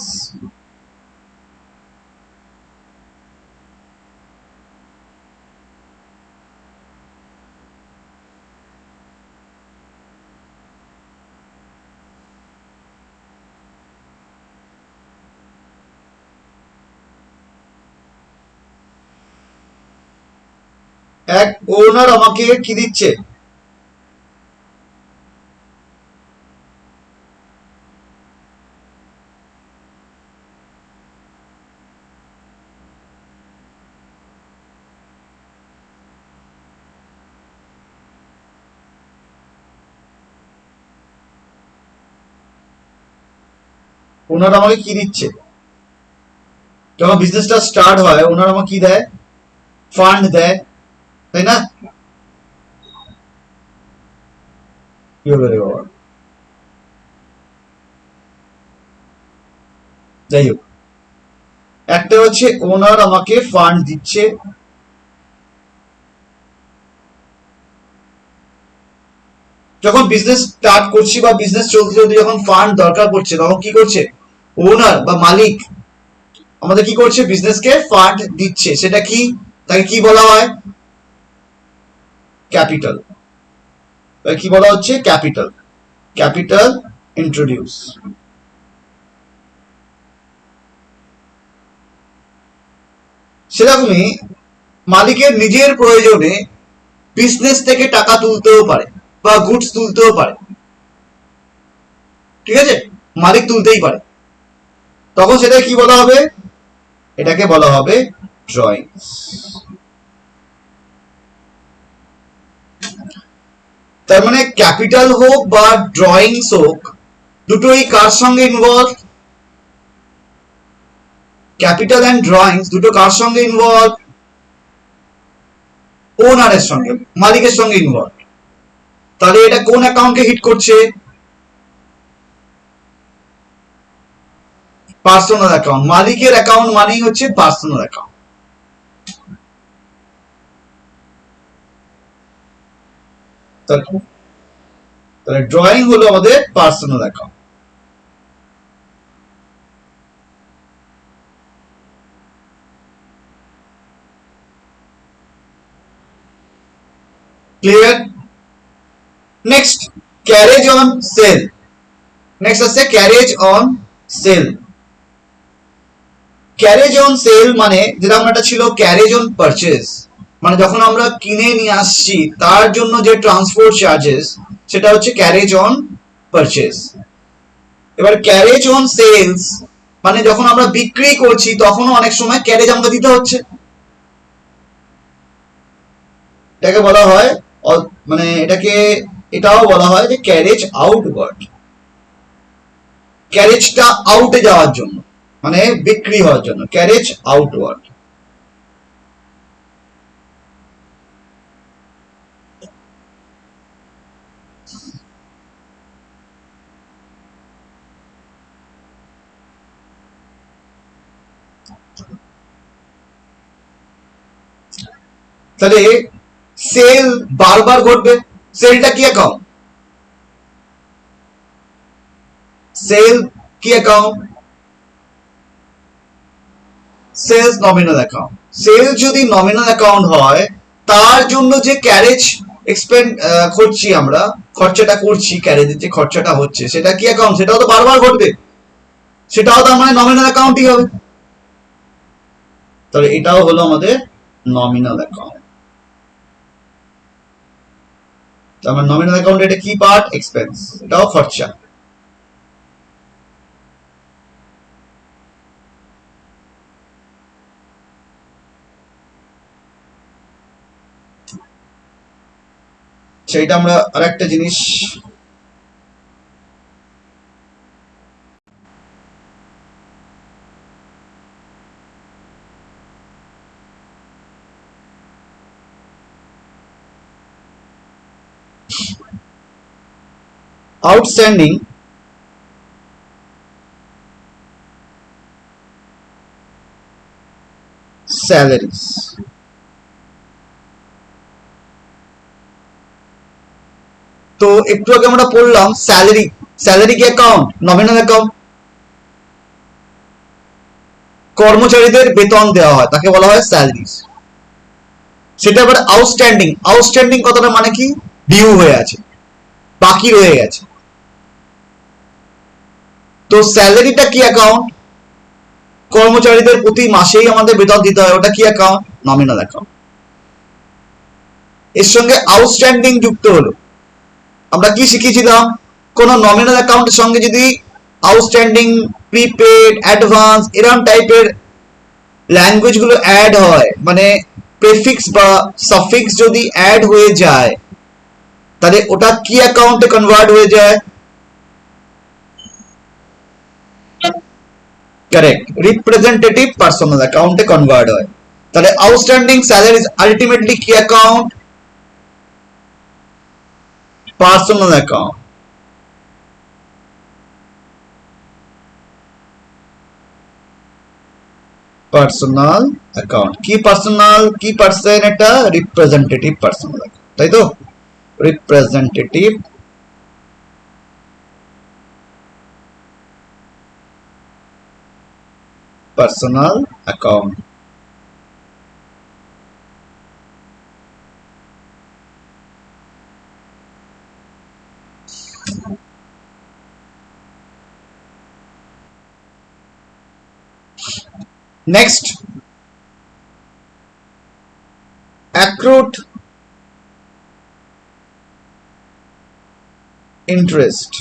এক ওনার আমাকে কি দিচ্ছে? ওনার আমাকে কি দিচ্ছে? যখন বিজনেসটা স্টার্ট হয়, ওনার আমাকে কি দেয়? ফান্ড দেয়, তাই না? কি হবে রে বাবা, যাই হোক, একটা হচ্ছে ওনার আমাকে ফান্ড দিচ্ছে, যখন বিজনেস স্টার্ট করছি বা বিজনেস চলতে চলতে যখন ফান্ড দরকার পড়ছে, তখন কি করছে ওনার বা মালিক আমাদের কি করছে? বিজনেসকে ফান্ড দিচ্ছে। সেটা কি, তাকে কি বলা হয়? ক্যাপিটাল। কি বলা হচ্ছে? ক্যাপিটাল। Capital introduce. সেরকমই মালিকের নিজের প্রয়োজনে বিজনেস থেকে টাকা তুলতেও পারে বা গুডস তুলতেও পারে, ঠিক আছে? মালিক তুলতেই পারে, তখন সেটা কি বলা হবে? এটাকে বলা হবে ড্রয়িংস। তার মানে ক্যাপিটাল হোক বা ড্রয়িংস হোক, দুটোই কার সঙ্গে ইনভলভ? ক্যাপিটাল অ্যান্ড ড্রয়িংস দুটো কার সঙ্গে ইনভলভ? ওনারের সঙ্গে, মালিকের সঙ্গে ইনভলভ। তাহলে এটা কোন অ্যাকাউন্টকে হিট করছে? Personal account. মালিকের অ্যাকাউন্ট মানেই হচ্ছে পার্সোনাল অ্যাকাউন্ট। তাহলে ড্রয়িং হলো আমাদের personal account. Clear? Next, carriage on sale. Next আছে carriage on sale. Carriage on sale মানে যেরকম একটা ছিল ক্যারেজ অন পারচেজ, মানে যখন আমরা কিনে নিয়ে আসছি তার জন্য যে ট্রান্সপোর্ট চার্জেস সেটা হচ্ছে ক্যারেজ অন পারচেজ। এবার ক্যারেজ অন সেলস মানে যখন আমরা বিক্রি করছি তখনও অনেক সময় ক্যারেজ আমাকে দিতে হচ্ছে, এটাকে বলা হয় মানে এটাকে এটাও বলা হয় যে ক্যারেজ আউটওয়ার্ড, ক্যারেজটা আউটে যাওয়ার জন্য মানে বিক্রি হওয়ার জন্য ক্যারেজ আউটওয়ার্ড। তাহলে সেল বারবার ঘটবে, সেলটা কি অ্যাকাউন্ট? সেল কি account? Sales nominal account. Sale যদি নমিনাল অ্যাকাউন্ট হয় তার জন্য যে ক্যারেজ এক্সপেন্ড করছি আমরা, খরচাটা করছি, ক্যারেজের যে খরচাটা হচ্ছে সেটা কি অ্যাকাউন্ট? সেটাও তো বারবার ঘটবে, সেটাও তার মানে নমিনাল অ্যাকাউন্টই হবে। তাহলে এটাও হলো আমাদের নমিনাল অ্যাকাউন্ট। তার মানে নমিনাল অ্যাকাউন্ট এটা কি পার্ট? এক্সপেন্স, এটাও খরচা। সেইটা আমরা আরেকটা জিনিস আউটস্ট্যান্ডিং স্যালারিজ। তো একটু আগে আমরা পড়লাম স্যালারি, স্যালারি কি অ্যাকাউন্ট? Nominal account. কর্মচারীদের বেতন দেওয়া হয় তাকে বলা হয় স্যালারিজ। সেটা আবার আউটস্ট্যান্ডিং, আউটস্ট্যান্ডিং কথাটা মানে কি? ডিউ হয়ে আছে, বাকি রয়ে গেছে। তো স্যালারিটা কি অ্যাকাউন্ট? কর্মচারীদের প্রতি মাসেই আমাদের বেতন দিতে হয়, ওটা কি অ্যাকাউন্ট? Nominal account. এর সঙ্গে আউটস্ট্যান্ডিং যুক্ত হলো। আমরা কি শিখেছিলাম? কোন নমিনাল অ্যাকাউন্টের সঙ্গে যদি আউটস্ট্যান্ডিং, প্রিপেড, অ্যাডভান্স এরকম টাইপের ল্যাঙ্গুয়েজ গুলো অ্যাড হয়, মানে প্রেফিক্স বা সাফিক্স যদি অ্যাড হয়ে যায় তাহলে ওটা কি অ্যাকাউন্টে কনভার্ট হয়ে যায়? কারেক্ট, রিপ্রেজেন্টেটিভ পার্সোনাল অ্যাকাউন্টে কনভার্ট হয়। তাহলে আউটস্ট্যান্ডিং স্যালারিজ আলটিমেটলি কি account? Personal account. Personal account কি পার্সোনাল, কি পার্সন? এটা রিপ্রেজেন্টেটিভ পার্সোনাল অ্যাকাউন্ট, তাই তো? Representative personal account. Next, accrued interest.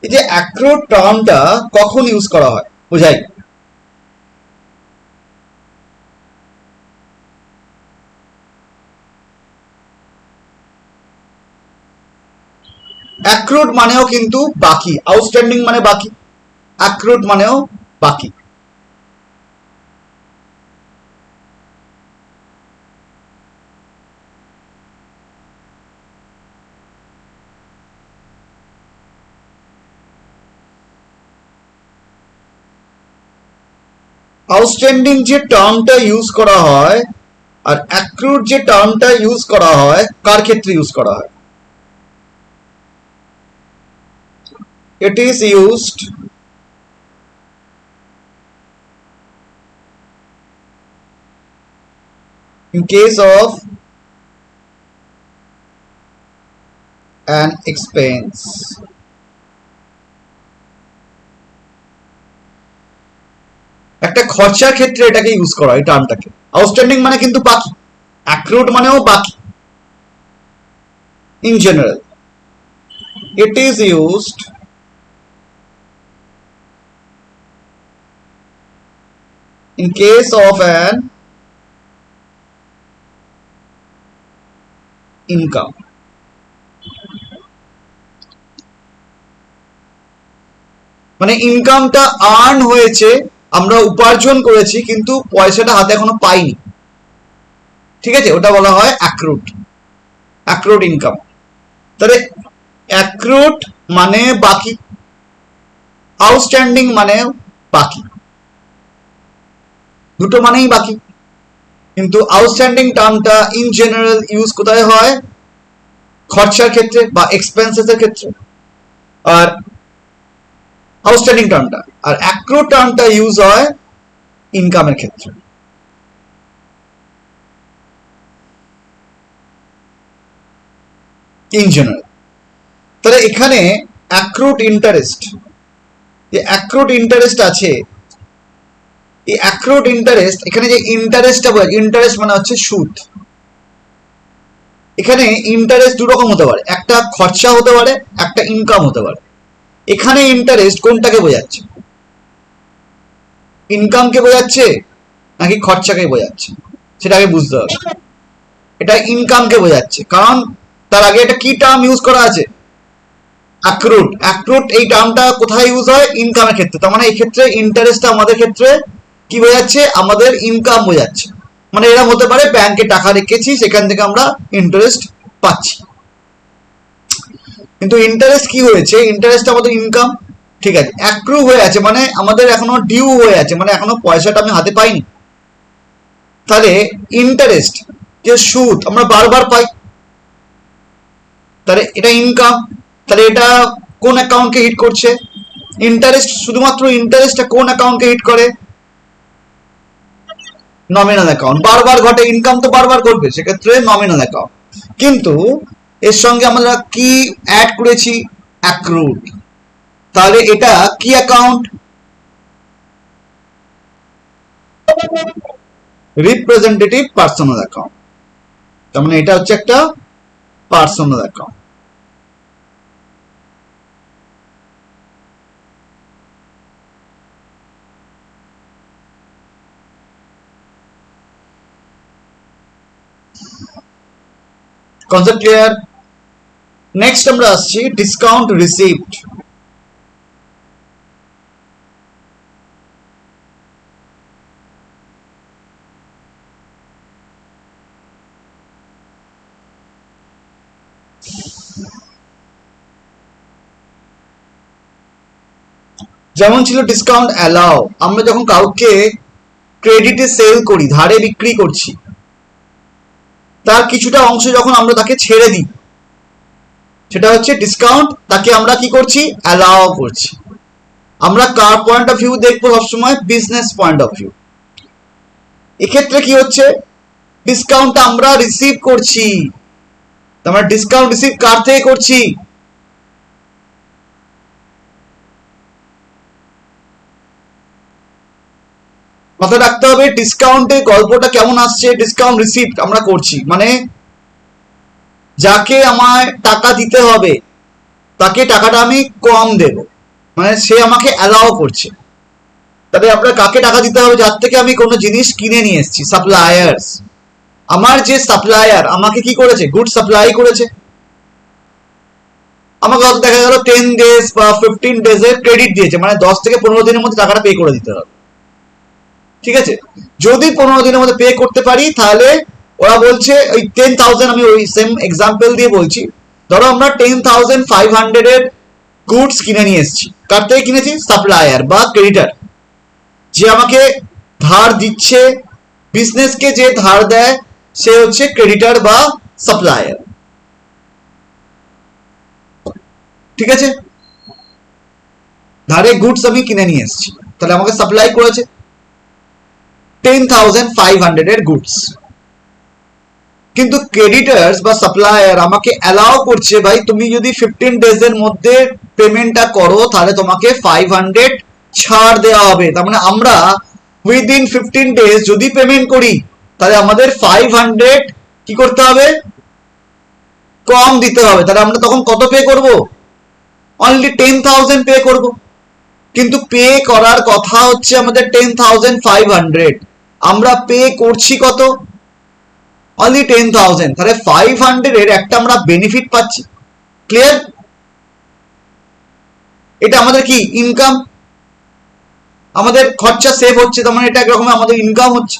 এই যে অ্যাক্রুড টার্মটা কখন ইউজ করা হয় বুঝাই। অ্যাক্রুড মানেও কিন্তু বাকি, আউটস্ট্যান্ডিং মানে বাকি, অ্যাক্রুড মানেও বাকি। আউটস্ট্যান্ডিং যে টার্মটা ইউজ করা হয় আর অ্যাক্রুড যে টার্মটা ইউজ করা হয় কার ক্ষেত্রে ইউজ করা হয়? It is used in case of an expense একটা খরচার ক্ষেত্রে এটাকে ইউজ করা হয়, এই টার্মটাকে। আউটস্ট্যান্ডিং মানে কিন্তু বাকি, অ্যাক্রুড মানেও বাকি। In general it is used in case of an income. মানে ইনকামটা আর্ন হয়েছে, আমরা উপার্জন করেছি, কিন্তু পয়সাটা হাতে এখনো পাইনি, ঠিক আছে, ওটা বলা হয় অ্যাক্রুড ইনকাম। তাহলে অ্যাক্রুড মানে বাকি, আউটস্ট্যান্ডিং মানে বাকি, দুটো মানেই বাকি। কিন্তু আউটস্ট্যান্ডিং টার্মটা ইন জেনারেল ইউজ কোথায় হয়? খরচার ক্ষেত্রে বা এক্সপেন্সেস এর ক্ষেত্রে, আর আউটস্ট্যান্ডিং টার্মটা, আর অ্যাক্রুড টার্মটা ইউজ হয় ইনকামের ক্ষেত্রে। In general. তাহলে এখানে অ্যাক্রুড ইন্টারেস্ট, যে অ্যাক্রুড ইন্টারেস্ট আছে, এই অ্যাক্রুড ইন্টারেস্ট, এখানে যে ইন্টারেস্টটা বলে, ইন্টারেস্ট মানে হচ্ছে সুদ। এখানে ইন্টারেস্ট দু রকম হতে পারে, একটা খরচা হতে পারে, একটা ইনকাম হতে পারে। এখানে ইন্টারেস্ট কোনটাকে বোঝাচ্ছে? ইনকামকে বোঝাচ্ছে নাকি খরচাকে বোঝাচ্ছে, সেটা আগে বুঝতে হবে। এটা ইনকামকে বোঝাচ্ছে, কারণ তার আগে একটা কি টার্ম ইউজ করা আছে? অ্যাক্রুড। অ্যাক্রুড এই টার্মটা কোথায় ইউজ হয়? ইনকামের ক্ষেত্রে। তার মানে এই ক্ষেত্রে ইন্টারেস্টটা আমাদের ক্ষেত্রে কি বোঝাচ্ছে? আমাদের ইনকাম বোঝাচ্ছে। মানে এরকম হতে পারে ব্যাংকে টাকা রেখেছি, সেখান থেকে আমরা ইন্টারেস্ট পাচ্ছি। কিন্তু ইন্টারেস্ট কি হয়েছে? ইন্টারেস্ট আমাদের ইনকাম, ঠিক আছে। অ্যাক্রু হয়ে আছে মানে আমাদের এখনো ডিউ হয়ে আছে, মানে এখনো পয়সাটা আমি হাতে পাইনি। তাহলে ইন্টারেস্ট যে সুদ আমরা বারবার পাই, তাহলে এটা ইনকাম। তাহলে এটা কোন অ্যাকাউন্টকে হিট করছে? ইন্টারেস্ট, শুধুমাত্র ইন্টারেস্টটা কোন অ্যাকাউন্টকে হিট করে? Nominal account. বারবার ঘটে, ইনকাম তো বারবার করবে, সেক্ষেত্রে নমিনাল অ্যাকাউন্ট। কিন্তু এর সঙ্গে আমরা কি অ্যাড করেছি? অ্যাক্রুড। তাহলে এটা কি অ্যাকাউন্ট? Representative personal account. তার মানে এটা হচ্ছে একটা personal account. Concept clear? Next আমরা আসছি ডিসকাউন্ট রিসিভড। যেমন ছিল ডিসকাউন্ট অ্যালাউ, আমরা যখন কাউকে ক্রেডিটে সেল করি, ধারে বিক্রি করছি, তার কিছুটা অংশ যখন আমরা তাকে ছেড়ে দিই, সেটা হচ্ছে ডিসকাউন্ট। তাকে আমরা কি করছি? অ্যালাউ করছি। আমরা কার পয়েন্ট অফ ভিউ দেখবো সবসময়? Business point of view. এক্ষেত্রে কি হচ্ছে? ডিসকাউন্টটা আমরা রিসিভ করছি, আমরা ডিসকাউন্ট রিসিভ কার থেকে করছি? মাথায় রাখতে হবে ডিসকাউন্টে গল্পটা কেমন আসছে। ডিসকাউন্ট রিসিভ আমরা করছি মানে যাকে আমায় টাকা দিতে হবে তাকে টাকাটা আমি কম দেব, মানে সে আমাকে অ্যালাউ করছে। তাহলে আপনার কাকে টাকা দিতে হবে? যার থেকে আমি কোনো জিনিস কিনে নিয়ে এসেছি, সাপ্লায়ার্স। আমার যে সাপ্লায়ার আমাকে কি করেছে? গুড সাপ্লাই করেছে। আমাকে হয়তো দেখা গেল 10 days বা 15 days এর ক্রেডিট দিয়েছে, মানে 10 থেকে 15 দিনের মধ্যে টাকাটা পে করে দিতে হবে, ঠিক আছে। যদি 15 দিনের মধ্যে পে করতে পারি, তাহলে ওরা বলছে ওই 10,000, আমি ওই সেম এক্সাম্পল দিয়ে বলছি, ধরো আমরা 10,500 এর গুডস কিনে নিয়ে এসেছি। কার থেকে কিনেছি? সাপ্লায়ার বা ক্রেডিটার, যে আমাকে ধার দিচ্ছে। বিজনেসকে যে ধার দেয় সে হচ্ছে ক্রেডিটার বা সাপ্লায়ার, ঠিক আছে। ধারে গুডস আমি কিনে নিয়ে এসেছি, তাহলে আমাকে সাপ্লাই করেছে 10,500 এর গুডস। কিন্তু ক্রেডিটার্স বা সাপ্লায়ার আমাকে অ্যালাউ করছে, ভাই তুমি যদি 15 days এর মধ্যে পেমেন্টটা করো তাহলে তোমাকে 500 ছাড় দেওয়া হবে। তার মানে আমরা উইদিন 15 ডেজ যদি পেমেন্ট করি তাহলে আমাদের 500 কি করতে হবে, কম দিতে হবে। তাহলে আমরা তখন কত পে করব, অনলি 10,000 পে করব। কিন্তু পে করার কথা হচ্ছে আমাদের 10,500, আমরা পে করছি কত, অনলি 10,000। তাহলে 500 এর একটা আমরা বেনিফিট পাচ্ছি। ক্লিয়ার? এটা আমাদের কি ইনকাম, আমাদের খরচা সেভ হচ্ছে, তার মানে এটা একরকম আমাদের ইনকাম হচ্ছে।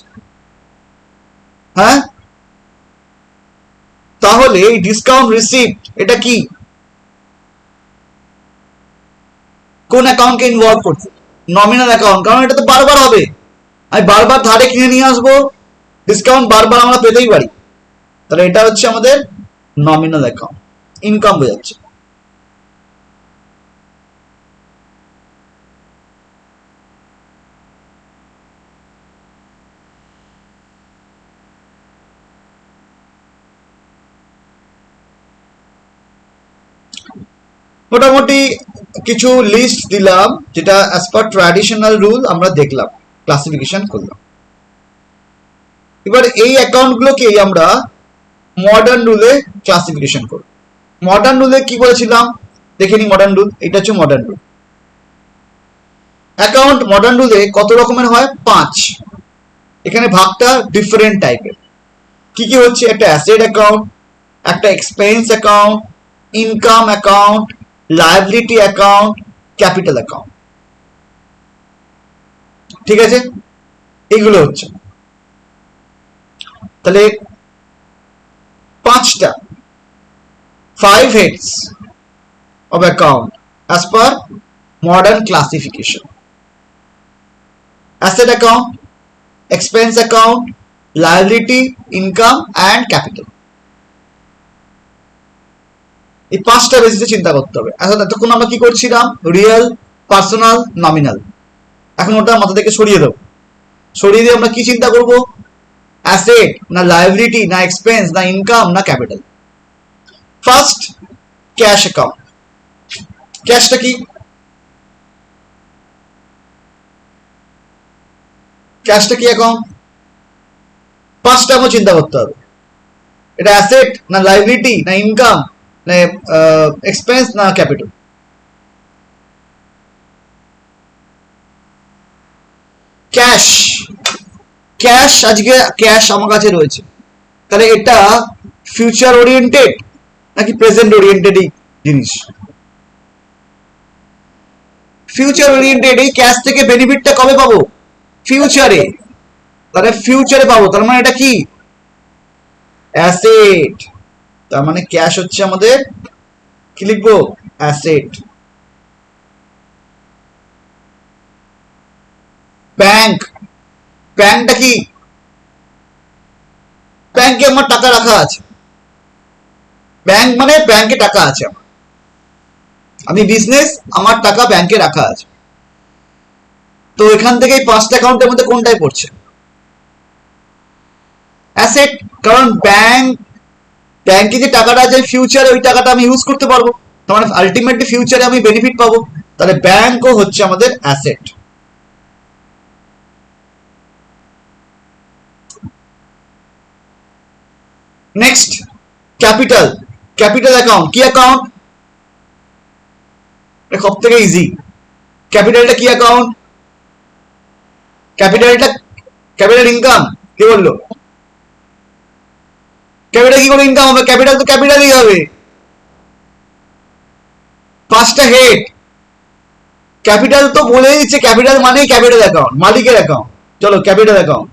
হ্যাঁ, তাহলে এই ডিসকাউন্ট রিসিপ্ট এটা কি, কোন অ্যাকাউন্টকে ইনভলভ করছে, নমিনাল অ্যাকাউন্ট, কারণ এটা তো বারবার হবে, আমি বারবার ধারে কিনে নিয়ে আসবো, ডিসকাউন্ট বারবার আমরা পেতেই পারি। তাহলে এটা হচ্ছে আমাদের নমিনাল অ্যাকাউন্ট, ইনকাম বোঝাচ্ছে। মোটামুটি কিছু লিস্ট দিলাম যেটা অ্যাজ পার ট্র্যাডিশনাল রুল আমরা দেখলাম, ক্লাসিফিকেশন করলাম। এবার এই অ্যাকাউন্টগুলোকেই আমরা মডার্ন রুলে ক্লাসিফিকেশন করব। মডার্ন রুলে কি বলেছিলাম দেখে নি, মডার্ন রুল, এটা হচ্ছে মডার্ন রুল। অ্যাকাউন্ট মডার্ন রুলে কত রকমের হয়, 5। এখানে ভাগটা ডিফারেন্ট টাইপের। কি কি হচ্ছে, একটা অ্যাসেট অ্যাকাউন্ট, একটা expense account, income account, liability account, capital account. ঠিক আছে, এইগুলো হচ্ছে। তাহলে 5টা 5 heads of account as per modern classification: asset account, expense account, liability, income and capital. এই 5টা বেসিসে চিন্তা করতে হবে। এখন এতক্ষণ আমরা কি করছিলাম, রিয়েল, পার্সোনাল, নমিনাল। এখন ওটা মাথা থেকে সরিয়ে দেবো, সরিয়ে দিয়ে আমরা কি চিন্তা করব, অ্যাসেট না লায়াবিলিটি না এক্সপেন্স না ইনকাম না ক্যাপিটাল। First, cash account. ক্যাশটা কি, ক্যাশটা কি অ্যাকাউন্ট, 5টা আমার চিন্তা করতে হবে। এটা অ্যাসেট না লায়াবিলিটি না ইনকাম না এক্সপেন্স না ক্যাপিটাল। ক্যাশ, ক্যাশ, আজকে ক্যাশ আমার কাছে রয়েছে, তাহলে এটা ফিউচার ওরিয়েন্টেড নাকি প্রেজেন্ট ওরিয়েন্টেড জিনিস, ফিউচার ওরিয়েন্টেড। এই ক্যাশ থেকে বেনিফিটটা কবে পাবো, ফিউচারে, তাহলে ফিউচারে পাবো, তার মানে এটা কি অ্যাসেট। তার মানে ক্যাশ হচ্ছে আমাদের কি লিখবো, অ্যাসেট। ব্যাংক, ব্যাংকটা কি, ব্যাংকে আমার টাকা রাখা আছে, ব্যাংক মানে ব্যাংকে টাকা আছে আমার, আমি বিজনেস, আমার টাকা ব্যাংকে রাখা আছে। তো এখান থেকে এই 5টা অ্যাকাউন্টের মধ্যে কোনটাই পড়ছে, অ্যাসেট। কারণ ব্যাংকে যে টাকাটা আছে ফিউচারে ওই টাকাটা আমি ইউজ করতে পারবো, তার মানে আলটিমেটলি ফিউচারে আমি বেনিফিট পাবো, তাহলে ব্যাংকও হচ্ছে আমাদের asset. Next, capital. Capital account কি অ্যাকাউন্ট, সব থেকে ইজি। ক্যাপিটালটা কি অ্যাকাউন্ট, ক্যাপিটালটা ক্যাপিটাল ইনকাম, কে বললো, ক্যাপিটাল কি করে ইনকাম হবে, ক্যাপিটাল তো ক্যাপিটালই হবে। 5টা হেড, ক্যাপিটাল তো বলে দিচ্ছে, ক্যাপিটাল মানেই ক্যাপিটাল অ্যাকাউন্ট, মালিকের অ্যাকাউন্ট। চলো ক্যাপিটাল অ্যাকাউন্ট,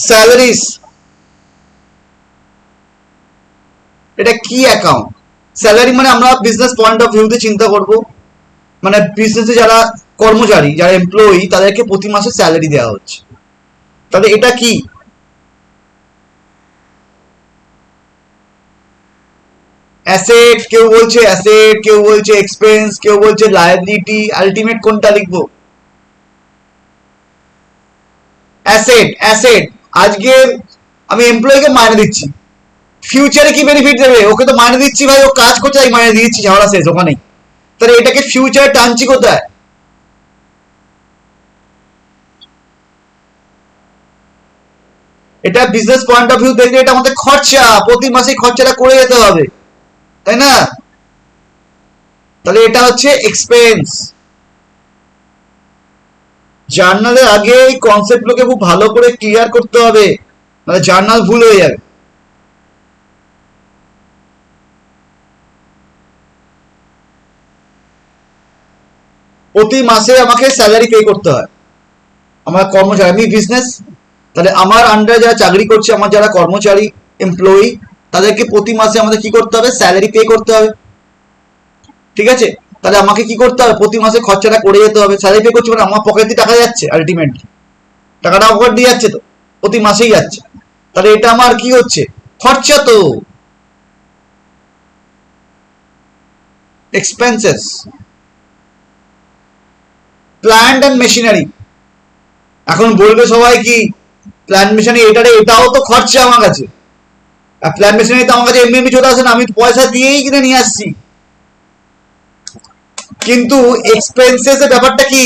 স্যালারিজ, এটা কি অ্যাকাউন্ট, স্যালারি মানে আমরা বিজনেস পয়েন্ট অফ ভিউতে চিন্তা করব, মানে বিজনেসে যারা কর্মচারী, যারা এমপ্লয়ি, তাদেরকে প্রতি মাসে স্যালারি দেওয়া হচ্ছে, তাহলে এটা কি, অ্যাসেট, কেউ বলছে অ্যাসেট, কেউ বলছে এক্সপেন্স, কেউ বলছে লায়াবিলিটি, আলটিমেট কোনটা লিখবো, অ্যাসেট। অ্যাসেট, আজকে আমি এমপ্লয়িকে মাইনে দিচ্ছি, ফিউচারে কি বেনিফিট দেবে? ওকে তো মাইনে দিচ্ছি ভাই, ও কাজ করছে তাই মাইনে দিচ্ছি, ঝামেলা শেষ ওখানেই। তাহলে এটাকে ফিউচারে টানছি কোথায়? এটা বিজনেস পয়েন্ট অফ ভিউ দেখলে এটা আমাদের খরচা, প্রতি মাসে খরচাটা করে যেতে হবে, তাই না? তাহলে এটা হচ্ছে এক্সপেন্স। জার্নালের আগে এই কনসেপ্টগুলোকে খুব ভালো করে ক্লিয়ার করতে হবে, মানে জার্নাল ভুল হয়ে যাবে। প্রতি মাসে আমাকে স্যালারি পে করতে হয়, আমার কর্মচারী, আমি বিজনেস, তাহলে আমার আন্ডারে যারা চাকরি করছে, আমার যারা কর্মচারী এমপ্লয়ি, তাদেরকে প্রতি মাসে আমাদের কি করতে হবে? স্যালারি পে করতে হবে, ঠিক আছে? তাহলে আমাকে কি করতে হবে? প্রতি মাসে খরচাটা করে যেতে হবে। স্যালারি পে করছি মানে আমার পকেটে টাকা যাচ্ছে, আলটিমেটলি টাকাটা পকেট দিয়ে যাচ্ছে, তো প্রতি মাসেই যাচ্ছে। তাহলে এটা আমার কি হচ্ছে? খরচা তো, এক্সপেন্সেস। প্ল্যান্ট অ্যান্ড মেশিনারি, এখন বলবে সবাই কি প্ল্যান্ট মেশিনারি এটাও তো খরচা আমার কাছে। আর প্ল্যান্ট মেশিনারি তো আমার কাছে এমনি এমনি চলে আসে না, আমি পয়সা দিয়েই কিনে নিয়ে আসছি। কিন্তু এক্সপেন্সেস এর ব্যাপারটা কি?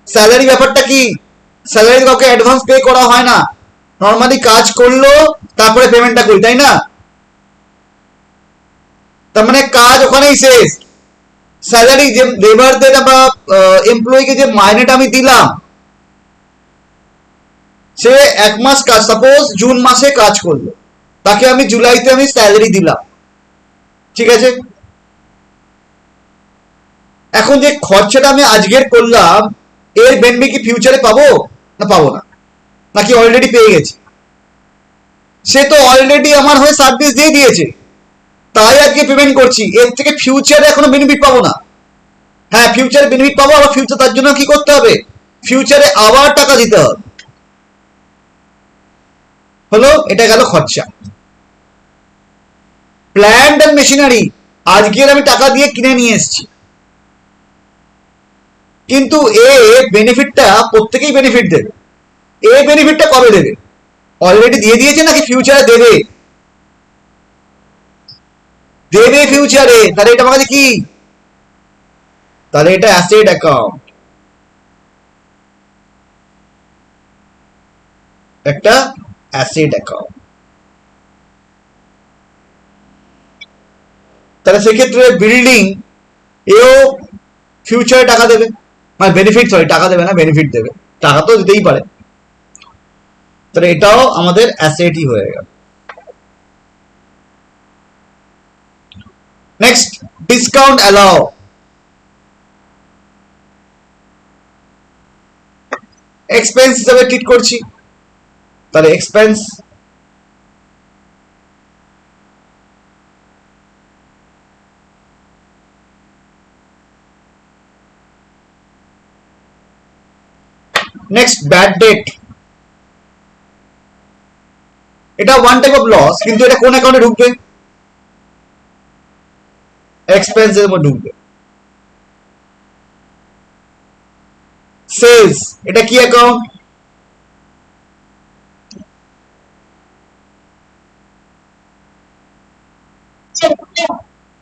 স্যালারি ব্যাপারটা কি? স্যালারি কাউকে অ্যাডভান্স পে করা হয় না, নর্মালি কাজ করলো তারপরে পেমেন্টটা করি, তাই না? তার মানে কাজ ওখানেই শেষ। স্যালারি যে লেবারদের বা এমপ্লয়িকে যে মাইনেটা আমি দিলাম, সে এক মাস কাজ, সাপোজ জুন মাসে কাজ করলো, তাকে আমি জুলাইতে আমি স্যালারি দিলাম, ঠিক আছে? এখন যে খরচাটা আমি আজকের করলাম, এর বেনিফিট কি ফিউচারে পাবো না পাবো না? নাকি অলরেডি পেয়ে গেছি? সে তো অলরেডি আমার হয়ে সার্ভিস দিয়ে দিয়েছে, তাই আজকে পেমেন্ট করছি, এর থেকে ফিউচারে এখনো বেনিফিট পাবো না। হ্যাঁ, ফিউচারে বেনিফিট পাবো, আবার ফিউচার তার জন্য কি করতে হবে? ফিউচারে আবার টাকা দিতে হবে। হলো, এটা গেল খরচা। প্ল্যান্ট অ্যান্ড মেশিনারি, আজকের আমি টাকা দিয়ে কিনে নিয়ে এসেছি, কিন্তু এ বেনিফিটটা প্রত্যেকেই বেনিফিট দেবে। এ বেনিফিটটা কবে দেবে? অলরেডি দিয়ে দিয়েছে নাকি ফিউচারে দেবে? দেবে ফিউচারে। তাহলে এটা আমার কাছে কি? তাহলে এটা অ্যাসেট অ্যাকাউন্ট, একটা অ্যাসেট অ্যাকাউন্ট। তাহলে সেক্ষেত্রে বিল্ডিং এও ফিউচারে টাকা দেবে, মানে বেনিফিট, সরি টাকা দেবে না, বেনিফিট দেবে, টাকা তো দিতেই পারে। তাহলে এটাও আমাদের অ্যাসেটই হয়ে গেল। Next, discount allow. এক্সপেন্স হিসাবে ট্রিট করছি, তাহলে এক্সপেন্স। Next, bad date. এটা ওয়ান টাইপ অফ লস, কিন্তু এটা কোন অ্যাকাউন্টে ঢুকবে? এক্সপেন্সের মধ্যে ঢুকবে। সেলস, এটা কি অ্যাকাউন্ট?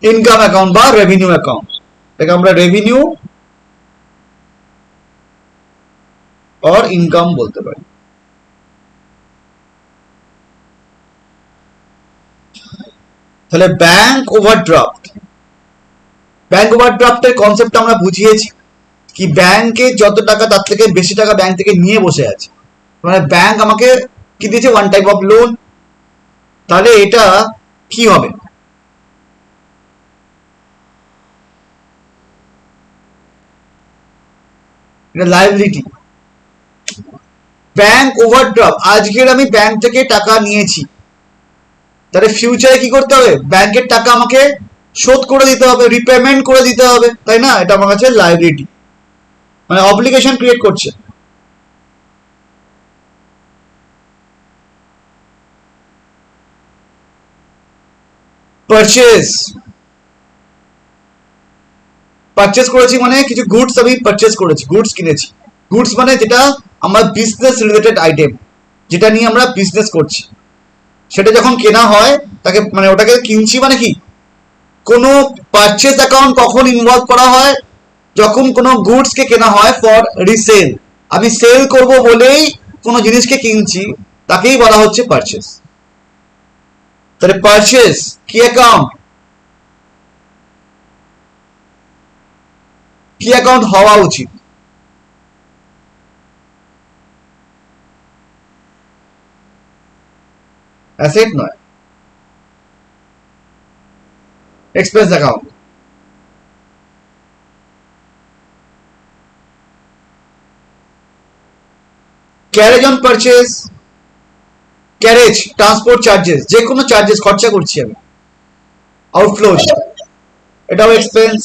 ইনকাম অ্যাকাউন্ট বা রেভিনিউ অ্যাকাউন্ট, এটাকে আমরা রেভিনিউ অর ইনকাম বলতে পারি। তাহলে ব্যাংক ওভারড্রাফট, ব্যাংক ওভারড্রাফটের কনসেপ্ট আমরা বুঝিয়েছি কি ব্যাংকে যত টাকা তার থেকে বেশি টাকা ব্যাংক থেকে নিয়ে বসে আছে, মানে ব্যাংক আমাকে কি দিয়েছে? One type of loan. তাহলে এটা কি হবে? এটা লাইবিলিটি। ব্যাংক ওভারড্রাফট, আজকের আমি ব্যাংক থেকে টাকা নিয়েছি, তাহলে ফিউচারে কি করতে হবে? ব্যাংকের টাকা আমাকে শোধ করে দিতে হবে, রিপেমেন্ট করে দিতে হবে, তাই না? এটা আমার কাছে লাইবিলিটি, মানে অব্লিগেশন ক্রিয়েট করছে। পারচেজ, পারচেজ করেছি মানে কিছু গুডস আমি পারচেজ করেছি, গুডস কিনেছি। গুডস মানে যেটা আমার বিজনেস রিলেটেড আইটেম, যেটা নিয়ে আমরা বিজনেস করছি, সেটা যখন কেনা হয় তাকে মানে ওটাকে কিনছি মানে কি, কোনো পারচেজ অ্যাকাউন্ট কখন ইনভলভ করা হয়, যখন কোনো গুডস কে কেনা হয় ফর রিসেল, আমি সেল করব বলেই কোনো জিনিসকে কিনছি, তাকেই বলা হচ্ছে পারচেজ। তাহলে পারচেজ কি অ্যাকাউন্ট, কি অ্যাকাউন্ট হওয়া উচিত? অ্যাসেট নয়, expense account. Carriage on purchase, carriage transport charges, যে কোনো চার্জেস খরচা করছি আমি, আউটফ্লোজ, এটাও এক্সপেন্স।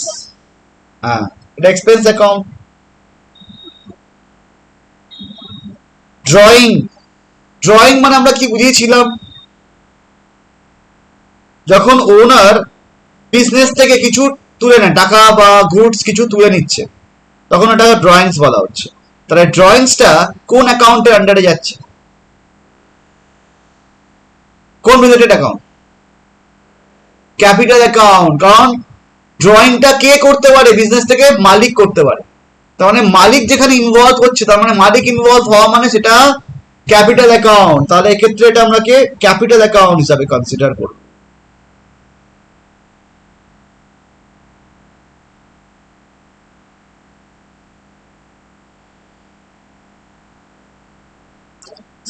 হ্যাঁ, এটা এক্সপেন্স অ্যাকাউন্ট। ড্রয়িং, ড্রয়িং মানে আমরা কি বুঝিয়েছিলাম, যখন ওনার বিজনেস থেকে কিছু তুলে নেয়, টাকা বা গুডস কিছু তুলে নিচ্ছে, তখন ওটাকে ড্রয়িংস বলা হচ্ছে। তাহলে ড্রয়িংসটা কোন অ্যাকাউন্টের আন্ডারে যাচ্ছে, কোন রিলেটেড অ্যাকাউন্ট? Capital account. কারণ ড্রয়িংটা কে করতে পারে বিজনেস থেকে, মালিক করতে পারে। তার মানে মালিক যেখানে ইনভলভ হচ্ছে, তার মানে মালিক ইনভলভ হওয়া মানে সেটা ক্যাপিটাল অ্যাকাউন্ট। তাহলে এক্ষেত্রে এটা আমরা কে ক্যাপিটাল অ্যাকাউন্ট হিসাবে কনসিডার করব।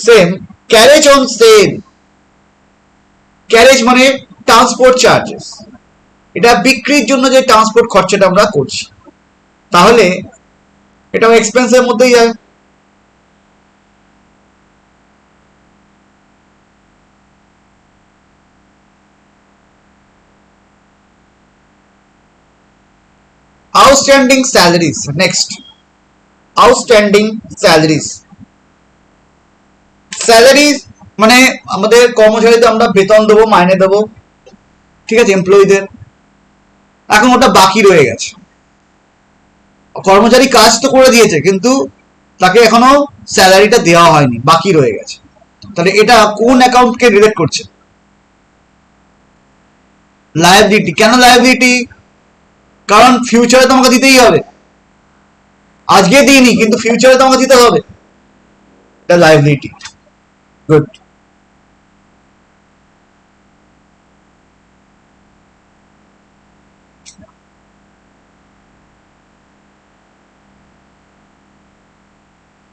Same, carriage on sale, carriage মানে ট্রান্সপোর্ট চার্জেস, এটা বিক্রির জন্য যে ট্রান্সপোর্ট খরচাটা আমরা করছি, তাহলে এটাও এক্সপেন্সের মধ্যেই যায়। Outstanding salaries, next outstanding salaries. Salaries মানে আমাদের কর্মচারীদের আমরা বেতন দেবো, মাইনে দেবো, ঠিক আছে, এমপ্লয়ীদের, এখন ওটা বাকি রয়ে গেছে। কর্মচারী কাজ তো করে দিয়েছে, কিন্তু তাকে এখনো স্যালারিটা দেওয়া হয়নি, বাকি রয়ে গেছে। তাহলে এটা কোন অ্যাকাউন্টকে রিলেট করছে? লায়াবিলিটি। কেন লায়াবিলিটি? কারণ ফিউচারে তো আমাকে দিতেই হবে, আজকে দিইনি কিন্তু ফিউচারে তো আমাকে দিতে হবে, এটা liability. Good.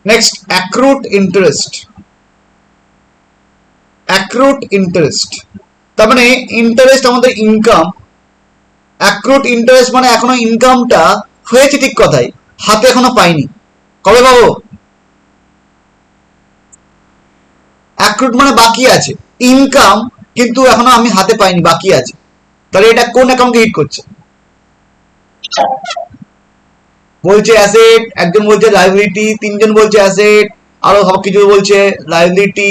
Next accrued interest. Accrued interest তার মানে ইন্টারেস্ট আমাদের ইনকাম, অ্যাক্রুড ইন্টারেস্ট মানে এখনো ইনকামটা হয়েছে ঠিক কথাই, হাতে এখনো পাইনি, কবে পাবো? অ্যাক্রুড মানে বাকি আছে, ইনকাম কিন্তু এখনো আমি হাতে পাইনি, বাকি আছে। তাহলে এটা কোন অ্যাকাউন্টে হিট করছে? বলছে অ্যাসেট, একজন বলছে লাইবিলিটি, তিনজন বলছে অ্যাসেট, আরো সব কিছু বলছে লাইবিলিটি।